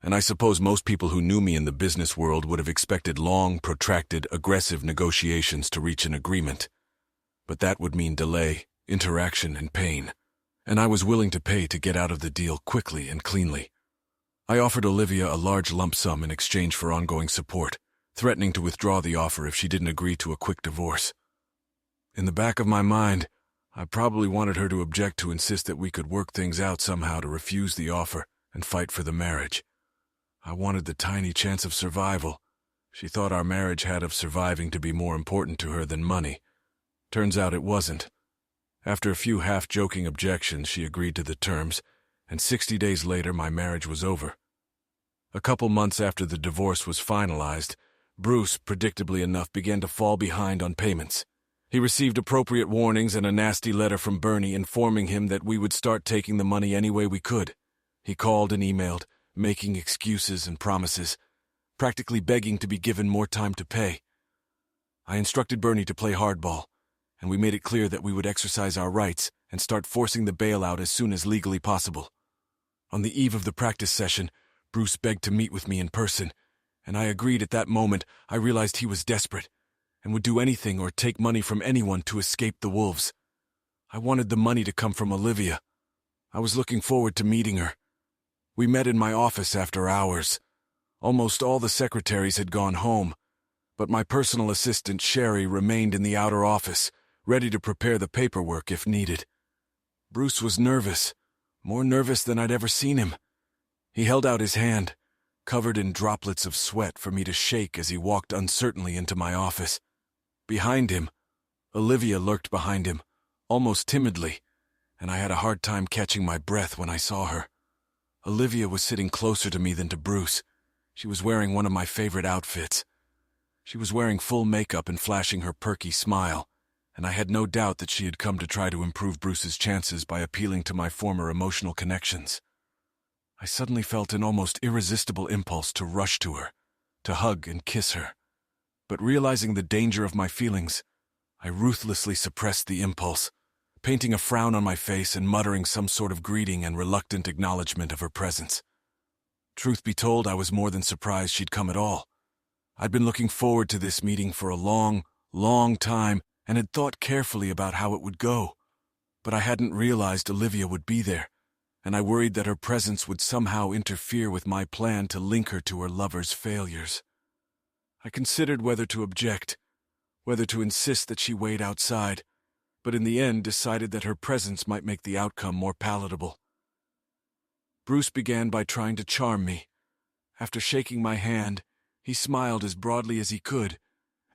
And I suppose most people who knew me in the business world would have expected long, protracted, aggressive negotiations to reach an agreement. But that would mean delay, interaction, and pain. And I was willing to pay to get out of the deal quickly and cleanly. I offered Olivia a large lump sum in exchange for ongoing support, threatening to withdraw the offer if she didn't agree to a quick divorce. In the back of my mind, I probably wanted her to object to insist that we could work things out somehow to refuse the offer and fight for the marriage. I wanted the tiny chance of survival. She thought our marriage had of surviving to be more important to her than money. Turns out it wasn't. After a few half-joking objections, she agreed to the terms, and 60 days later my marriage was over. A couple months after the divorce was finalized, Bruce, predictably enough, began to fall behind on payments. He received appropriate warnings and a nasty letter from Bernie informing him that we would start taking the money any way we could. He called and emailed, making excuses and promises, practically begging to be given more time to pay. I instructed Bernie to play hardball, and we made it clear that we would exercise our rights and start forcing the bailout as soon as legally possible. On the eve of the practice session, Bruce begged to meet with me in person, and I agreed. At that moment. I realized he was desperate and would do anything or take money from anyone to escape the wolves. I wanted the money to come from Olivia. I was looking forward to meeting her. We met in my office after hours. Almost all the secretaries had gone home, but my personal assistant, Sherry, remained in the outer office, ready to prepare the paperwork if needed. Bruce was nervous, more nervous than I'd ever seen him. He held out his hand, covered in droplets of sweat, for me to shake as he walked uncertainly into my office. Behind him, Olivia lurked behind him, almost timidly, and I had a hard time catching my breath when I saw her. Olivia was sitting closer to me than to Bruce. She was wearing one of my favorite outfits. She was wearing full makeup and flashing her perky smile, and I had no doubt that she had come to try to improve Bruce's chances by appealing to my former emotional connections. I suddenly felt an almost irresistible impulse to rush to her, to hug and kiss her. But realizing the danger of my feelings, I ruthlessly suppressed the impulse, painting a frown on my face and muttering some sort of greeting and reluctant acknowledgement of her presence. Truth be told, I was more than surprised she'd come at all. I'd been looking forward to this meeting for a long, long time and had thought carefully about how it would go. But I hadn't realized Olivia would be there, and I worried that her presence would somehow interfere with my plan to link her to her lover's failures. I considered whether to object, whether to insist that she wait outside, but in the end decided that her presence might make the outcome more palatable. Bruce began by trying to charm me. After shaking my hand, he smiled as broadly as he could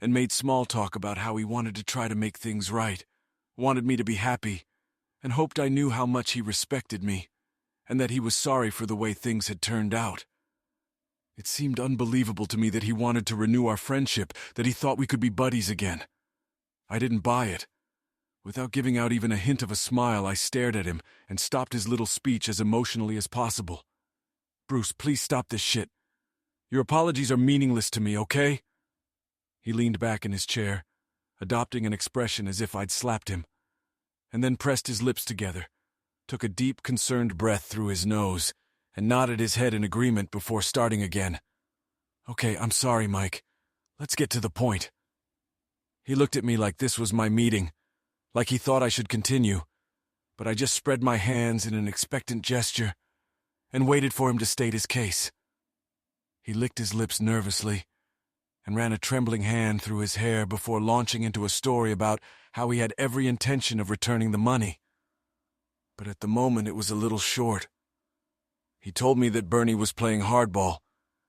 and made small talk about how he wanted to try to make things right, wanted me to be happy, and hoped I knew how much he respected me, and that he was sorry for the way things had turned out. It seemed unbelievable to me that he wanted to renew our friendship, that he thought we could be buddies again. I didn't buy it. Without giving out even a hint of a smile, I stared at him and stopped his little speech as emotionally as possible. "Bruce, please stop this shit. Your apologies are meaningless to me, okay?" He leaned back in his chair, adopting an expression as if I'd slapped him, and then pressed his lips together, took a deep, concerned breath through his nose, and nodded his head in agreement before starting again. "Okay, I'm sorry, Mike. Let's get to the point." He looked at me like this was my meeting, like he thought I should continue, but I just spread my hands in an expectant gesture and waited for him to state his case. He licked his lips nervously and ran a trembling hand through his hair before launching into a story about how he had every intention of returning the money. But at the moment it was a little short. He told me that Bernie was playing hardball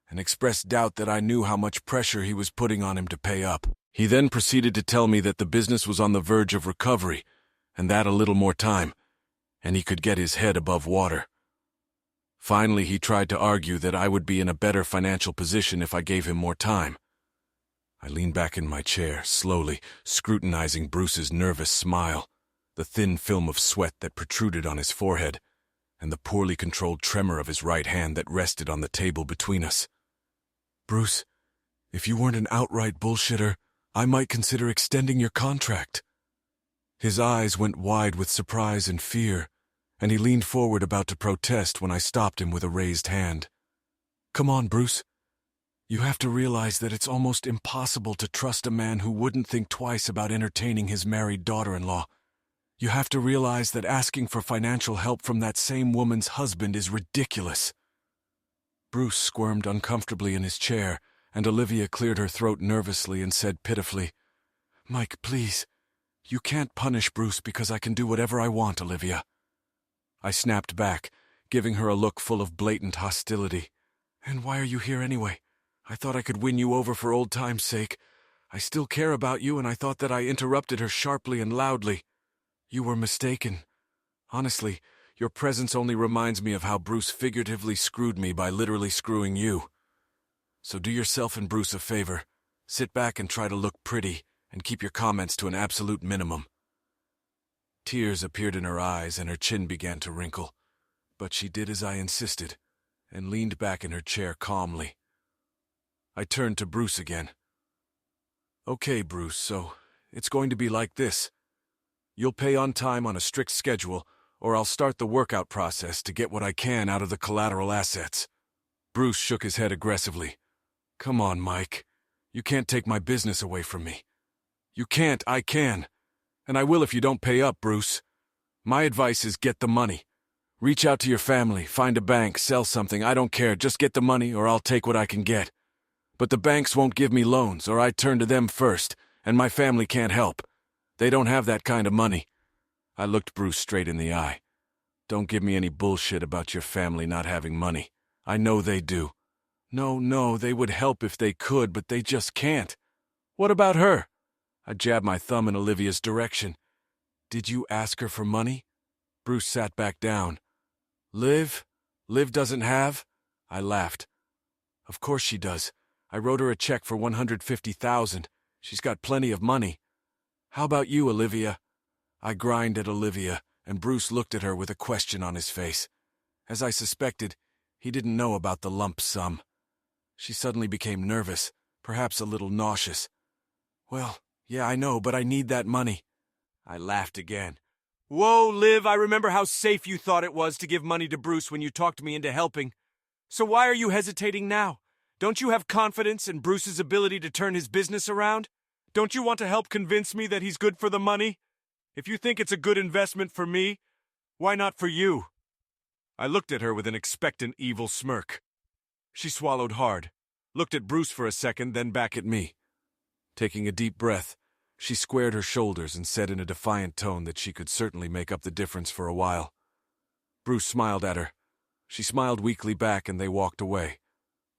and expressed doubt that I knew how much pressure he was putting on him to pay up. He then proceeded to tell me that the business was on the verge of recovery, and that a little more time, and he could get his head above water. Finally, he tried to argue that I would be in a better financial position if I gave him more time. I leaned back in my chair, slowly, scrutinizing Bruce's nervous smile, the thin film of sweat that protruded on his forehead, and the poorly controlled tremor of his right hand that rested on the table between us. "Bruce, If you weren't an outright bullshitter, I might consider extending your contract." His eyes went wide with surprise and fear, and he leaned forward about to protest when I stopped him with a raised hand. "Come on, Bruce. You have to realize that it's almost impossible to trust a man who wouldn't think twice about entertaining his married daughter-in-law. You have to realize that asking for financial help from that same woman's husband is ridiculous." Bruce squirmed uncomfortably in his chair, and Olivia cleared her throat nervously and said pitifully, "Mike, please. You can't punish Bruce because I can do whatever I want, Olivia." I snapped back, giving her a look full of blatant hostility. "And why are you here anyway? I thought I could win you over for old time's sake. I still care about you, and I thought that I interrupted her sharply and loudly. You were mistaken. Honestly, your presence only reminds me of how Bruce figuratively screwed me by literally screwing you. So do yourself and Bruce a favor. Sit back and try to look pretty, and keep your comments to an absolute minimum." Tears appeared in her eyes and her chin began to wrinkle, but she did as I insisted, and leaned back in her chair calmly. I turned to Bruce again. "Okay, Bruce, so it's going to be like this. You'll pay on time on a strict schedule, or I'll start the workout process to get what I can out of the collateral assets." Bruce shook his head aggressively. "Come on, Mike. You can't take my business away from me." "You can't, I can. And I will if you don't pay up, Bruce. My advice is get the money. Reach out to your family, find a bank, sell something, I don't care. Just get the money or I'll take what I can get. But the banks won't give me loans, or I turn to them first, and my family can't help. They don't have that kind of money." I looked Bruce straight in the eye. "Don't give me any bullshit about your family not having money. I know they do. No, they would help if they could, but they just can't. What about her?" I jabbed my thumb in Olivia's direction. "Did you ask her for money?" Bruce sat back down. Liv doesn't have?" I laughed. "Of course she does. I wrote her a check for $150,000. She's got plenty of money. How about you, Olivia?" I grinned at Olivia, and Bruce looked at her with a question on his face. As I suspected, he didn't know about the lump sum. She suddenly became nervous, perhaps a little nauseous. "Well, yeah, I know, but I need that money." I laughed again. "Whoa, Liv, I remember how safe you thought it was to give money to Bruce when you talked me into helping. So why are you hesitating now? Don't you have confidence in Bruce's ability to turn his business around? Don't you want to help convince me that he's good for the money? If you think it's a good investment for me, why not for you?" I looked at her with an expectant evil smirk. She swallowed hard, looked at Bruce for a second, then back at me. Taking a deep breath, she squared her shoulders and said in a defiant tone that she could certainly make up the difference for a while. Bruce smiled at her. She smiled weakly back and they walked away.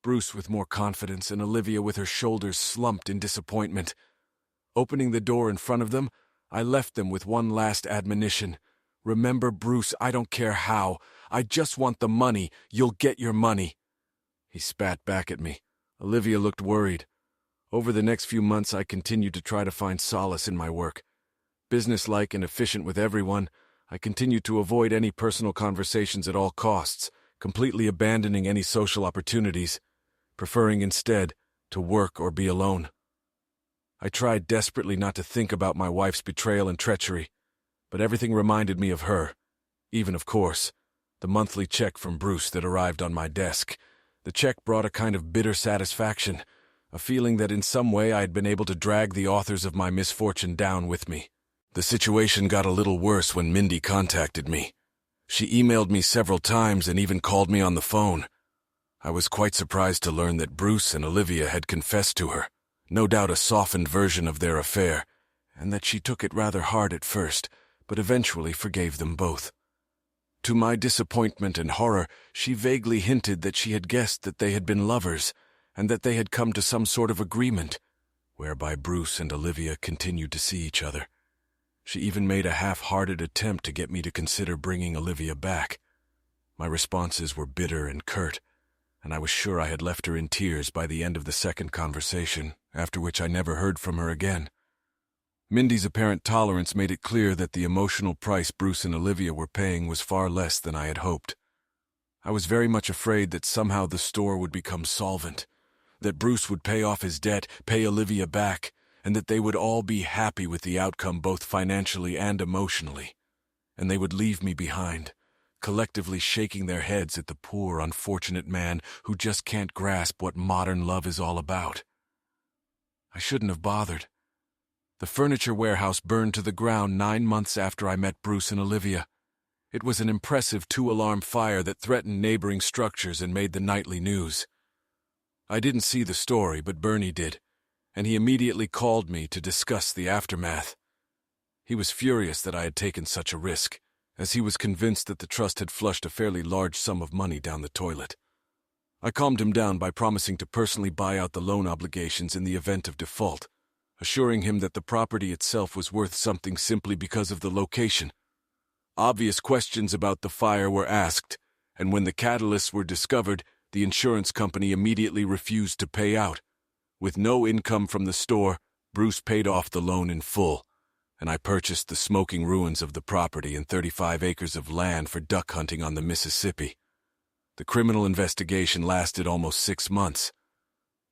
Bruce with more confidence and Olivia with her shoulders slumped in disappointment. Opening the door in front of them, I left them with one last admonition. "Remember, Bruce, I don't care how. I just want the money. You'll get your money." He spat back at me. Olivia looked worried. Over the next few months, I continued to try to find solace in my work. Businesslike and efficient with everyone, I continued to avoid any personal conversations at all costs, completely abandoning any social opportunities, preferring instead to work or be alone. I tried desperately not to think about my wife's betrayal and treachery, but everything reminded me of her, even, of course, the monthly check from Bruce that arrived on my desk. The check brought a kind of bitter satisfaction, a feeling that in some way I had been able to drag the authors of my misfortune down with me. The situation got a little worse when Mindy contacted me. She emailed me several times and even called me on the phone. I was quite surprised to learn that Bruce and Olivia had confessed to her, no doubt a softened version of their affair, and that she took it rather hard at first, but eventually forgave them both. To my disappointment and horror, she vaguely hinted that she had guessed that they had been lovers, and that they had come to some sort of agreement, whereby Bruce and Olivia continued to see each other. She even made a half-hearted attempt to get me to consider bringing Olivia back. My responses were bitter and curt, and I was sure I had left her in tears by the end of the second conversation, after which I never heard from her again. Mindy's apparent tolerance made it clear that the emotional price Bruce and Olivia were paying was far less than I had hoped. I was very much afraid that somehow the store would become solvent, that Bruce would pay off his debt, pay Olivia back, and that they would all be happy with the outcome both financially and emotionally. And they would leave me behind, collectively shaking their heads at the poor, unfortunate man who just can't grasp what modern love is all about. I shouldn't have bothered. The furniture warehouse burned to the ground 9 months after I met Bruce and Olivia. It was an impressive 2-alarm fire that threatened neighboring structures and made the nightly news. I didn't see the story, but Bernie did, and he immediately called me to discuss the aftermath. He was furious that I had taken such a risk, as he was convinced that the trust had flushed a fairly large sum of money down the toilet. I calmed him down by promising to personally buy out the loan obligations in the event of default, assuring him that the property itself was worth something simply because of the location. Obvious questions about the fire were asked, and when the catalysts were discovered, the insurance company immediately refused to pay out. With no income from the store, Bruce paid off the loan in full, and I purchased the smoking ruins of the property and 35 acres of land for duck hunting on the Mississippi. The criminal investigation lasted almost 6 months.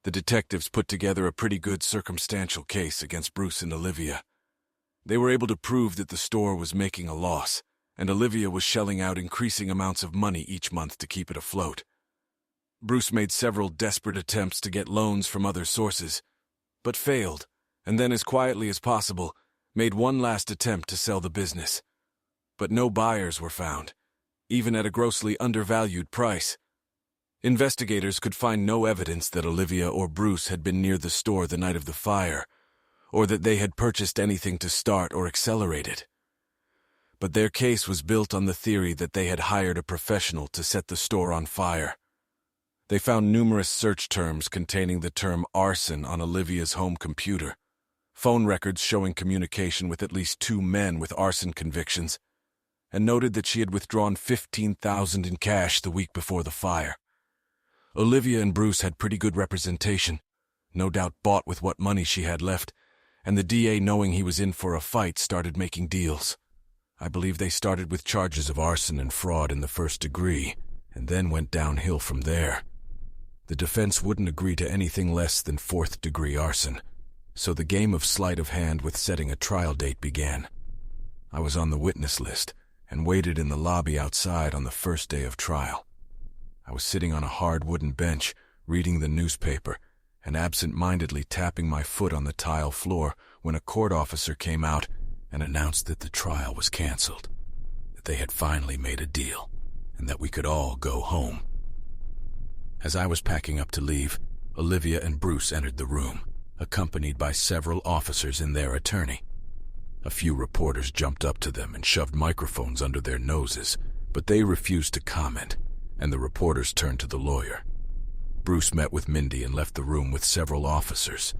The detectives put together a pretty good circumstantial case against Bruce and Olivia. They were able to prove that the store was making a loss, and Olivia was shelling out increasing amounts of money each month to keep it afloat. Bruce made several desperate attempts to get loans from other sources, but failed, and then, as quietly as possible, made one last attempt to sell the business. But no buyers were found, even at a grossly undervalued price. Investigators could find no evidence that Olivia or Bruce had been near the store the night of the fire, or that they had purchased anything to start or accelerate it. But their case was built on the theory that they had hired a professional to set the store on fire. They found numerous search terms containing the term arson on Olivia's home computer, phone records showing communication with at least 2 men with arson convictions, and noted that she had withdrawn $15,000 in cash the week before the fire. Olivia and Bruce had pretty good representation, no doubt bought with what money she had left, and the DA, knowing he was in for a fight, started making deals. I believe they started with charges of arson and fraud in the first degree, and then went downhill from there. The defense wouldn't agree to anything less than 4th-degree arson, so the game of sleight of hand with setting a trial date began. I was on the witness list and waited in the lobby outside on the first day of trial. I was sitting on a hard wooden bench, reading the newspaper, and absent-mindedly tapping my foot on the tile floor when a court officer came out and announced that the trial was canceled, that they had finally made a deal, and that we could all go home. As I was packing up to leave, Olivia and Bruce entered the room, accompanied by several officers and their attorney. A few reporters jumped up to them and shoved microphones under their noses, but they refused to comment, and the reporters turned to the lawyer. Bruce met with Mindy and left the room with several officers,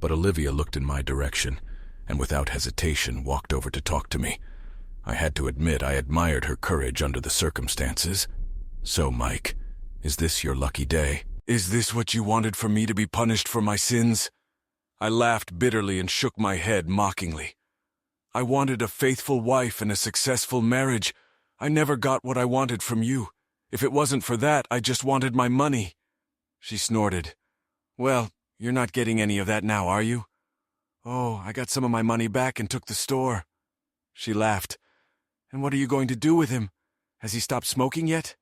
but Olivia looked in my direction and without hesitation walked over to talk to me. I had to admit I admired her courage under the circumstances. "So, Mike, is this your lucky day? Is this what you wanted for me to be punished for my sins?" I laughed bitterly and shook my head mockingly. "I wanted a faithful wife and a successful marriage. I never got what I wanted from you. If it wasn't for that, I just wanted my money." She snorted. "Well, you're not getting any of that now, are you?" "Oh, I got some of my money back and took the store." She laughed. "And what are you going to do with him? Has he stopped smoking yet?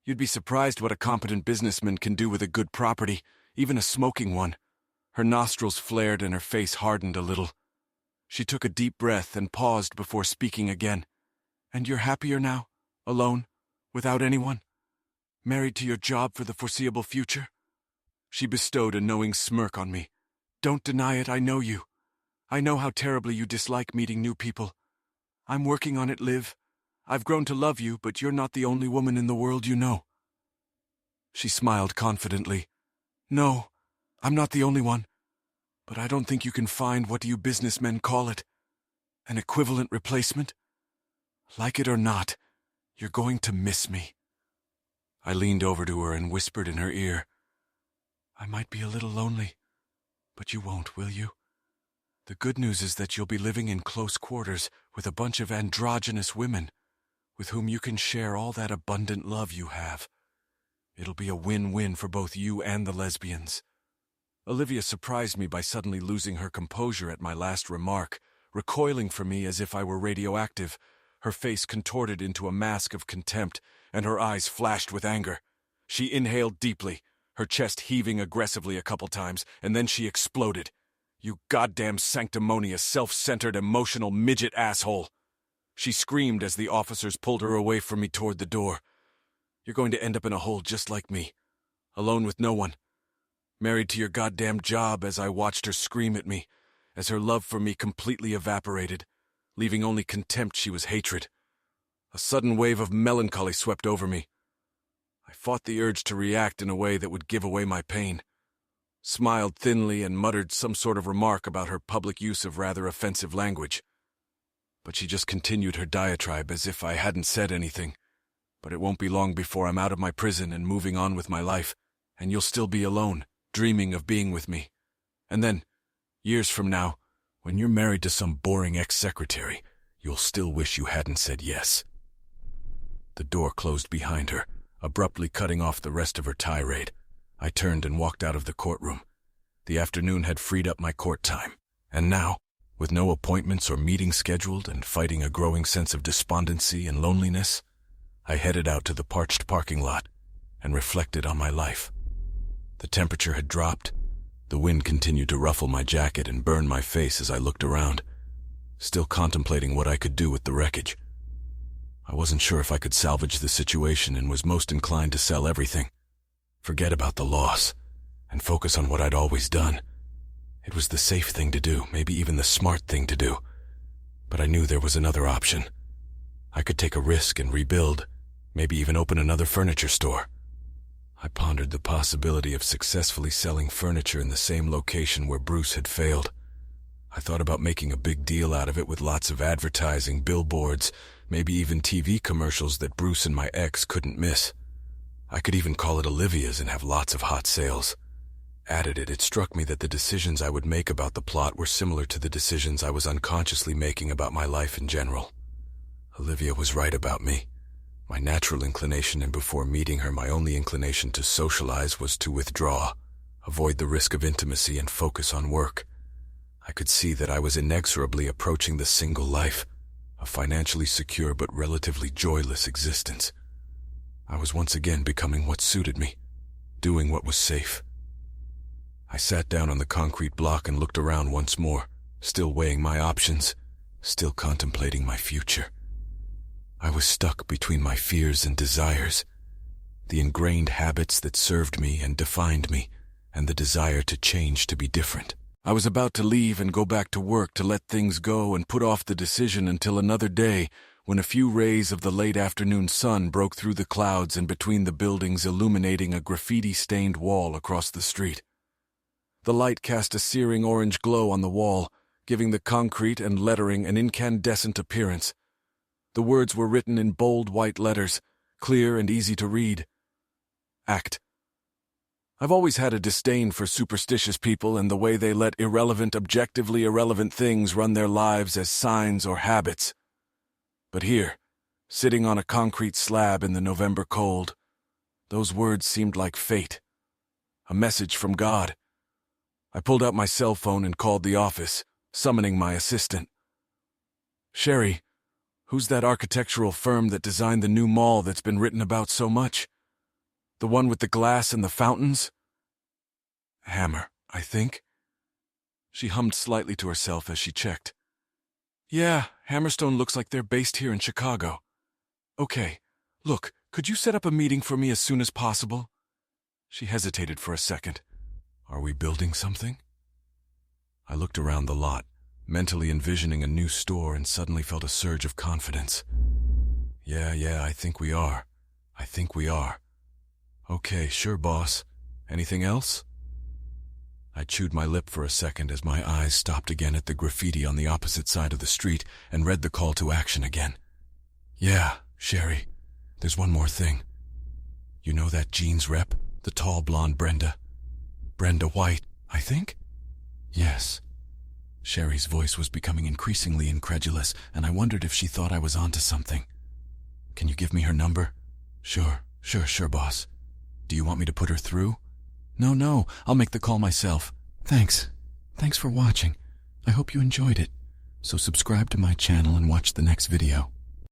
You'd be surprised what a competent businessman can do with a good property, even a smoking one." Her nostrils flared and her face hardened a little. She took a deep breath and paused before speaking again. "And you're happier now? Alone? Without anyone? Married to your job for the foreseeable future?" She bestowed a knowing smirk on me. "Don't deny it, I know you. I know how terribly you dislike meeting new people. I'm working on it, Liv. I've grown to love you, but you're not the only woman in the world you know." She smiled confidently. "No, I'm not the only one. But I don't think you can find, what do you businessmen call it? An equivalent replacement? Like it or not, you're going to miss me." I leaned over to her and whispered in her ear, "I might be a little lonely, but you won't, will you? The good news is that you'll be living in close quarters with a bunch of androgynous women with whom you can share all that abundant love you have. It'll be a win-win for both you and the lesbians. Olivia surprised me by suddenly losing her composure at my last remark, recoiling from me as if I were radioactive. Her face contorted into a mask of contempt, and her eyes flashed with anger. She inhaled deeply, her chest heaving aggressively a couple times, and then she exploded. "You goddamn sanctimonious, self-centered, emotional midget asshole!" She screamed as the officers pulled her away from me toward the door. "You're going to end up in a hole just like me, alone with no one. Married to your goddamn job," as I watched her scream at me, as her love for me completely evaporated, leaving only contempt. She was hatred. A sudden wave of melancholy swept over me. I fought the urge to react in a way that would give away my pain, smiled thinly and muttered some sort of remark about her public use of rather offensive language. But she just continued her diatribe as if I hadn't said anything. "But it won't be long before I'm out of my prison and moving on with my life, and you'll still be alone, dreaming of being with me. And then, years from now, when you're married to some boring ex-secretary, you'll still wish you hadn't said yes." The door closed behind her, abruptly cutting off the rest of her tirade. I turned and walked out of the courtroom. The afternoon had freed up my court time, and now, with no appointments or meetings scheduled and fighting a growing sense of despondency and loneliness, I headed out to the parched parking lot and reflected on my life. The temperature had dropped. The wind continued to ruffle my jacket and burn my face as I looked around, still contemplating what I could do with the wreckage. I wasn't sure if I could salvage the situation and was most inclined to sell everything, forget about the loss, and focus on what I'd always done. It was the safe thing to do, maybe even the smart thing to do. But I knew there was another option. I could take a risk and rebuild, maybe even open another furniture store. I pondered the possibility of successfully selling furniture in the same location where Bruce had failed. I thought about making a big deal out of it with lots of advertising, billboards, maybe even TV commercials that Bruce and my ex couldn't miss. I could even call it Olivia's and have lots of hot sales. Added it struck me that the decisions I would make about the plot were similar to the decisions I was unconsciously making about my life in general. Olivia was right about me. My natural inclination, and before meeting her, my only inclination to socialize, was to withdraw, avoid the risk of intimacy, and focus on work. I could see that I was inexorably approaching the single life, a financially secure but relatively joyless existence. I was once again becoming what suited me, doing what was safe. I sat down on the concrete block and looked around once more, still weighing my options, still contemplating my future. I was stuck between my fears and desires, the ingrained habits that served me and defined me, and the desire to change, to be different. I was about to leave and go back to work, to let things go and put off the decision until another day, when a few rays of the late afternoon sun broke through the clouds and between the buildings, illuminating a graffiti-stained wall across the street. The light cast a searing orange glow on the wall, giving the concrete and lettering an incandescent appearance. The words were written in bold white letters, clear and easy to read. Act. I've always had a disdain for superstitious people and the way they let irrelevant, objectively irrelevant things run their lives as signs or habits. But here, sitting on a concrete slab in the November cold, those words seemed like fate, a message from God. I pulled out my cell phone and called the office, summoning my assistant. "Sherry, who's that architectural firm that designed the new mall that's been written about so much? The one with the glass and the fountains?" "Hammer, I think." She hummed slightly to herself as she checked. "Yeah, Hammerstone looks like they're based here in Chicago. Okay, look, could you set up a meeting for me as soon as possible?" She hesitated for a second. "Are we building something?" I looked around the lot, mentally envisioning a new store, and suddenly felt a surge of confidence. Yeah, I think we are. Okay, sure, boss. Anything else?" I chewed my lip for a second as my eyes stopped again at the graffiti on the opposite side of the street and read the call to action again. "Yeah, Sherry, there's one more thing. You know that jeans rep, the tall blonde Brenda White, I think?" "Yes." Sherry's voice was becoming increasingly incredulous, and I wondered if she thought I was onto something. "Can you give me her number?" Sure, boss. Do you want me to put her through?" No, I'll make the call myself. Thanks. Thanks for watching. I hope you enjoyed it. So subscribe to my channel and watch the next video.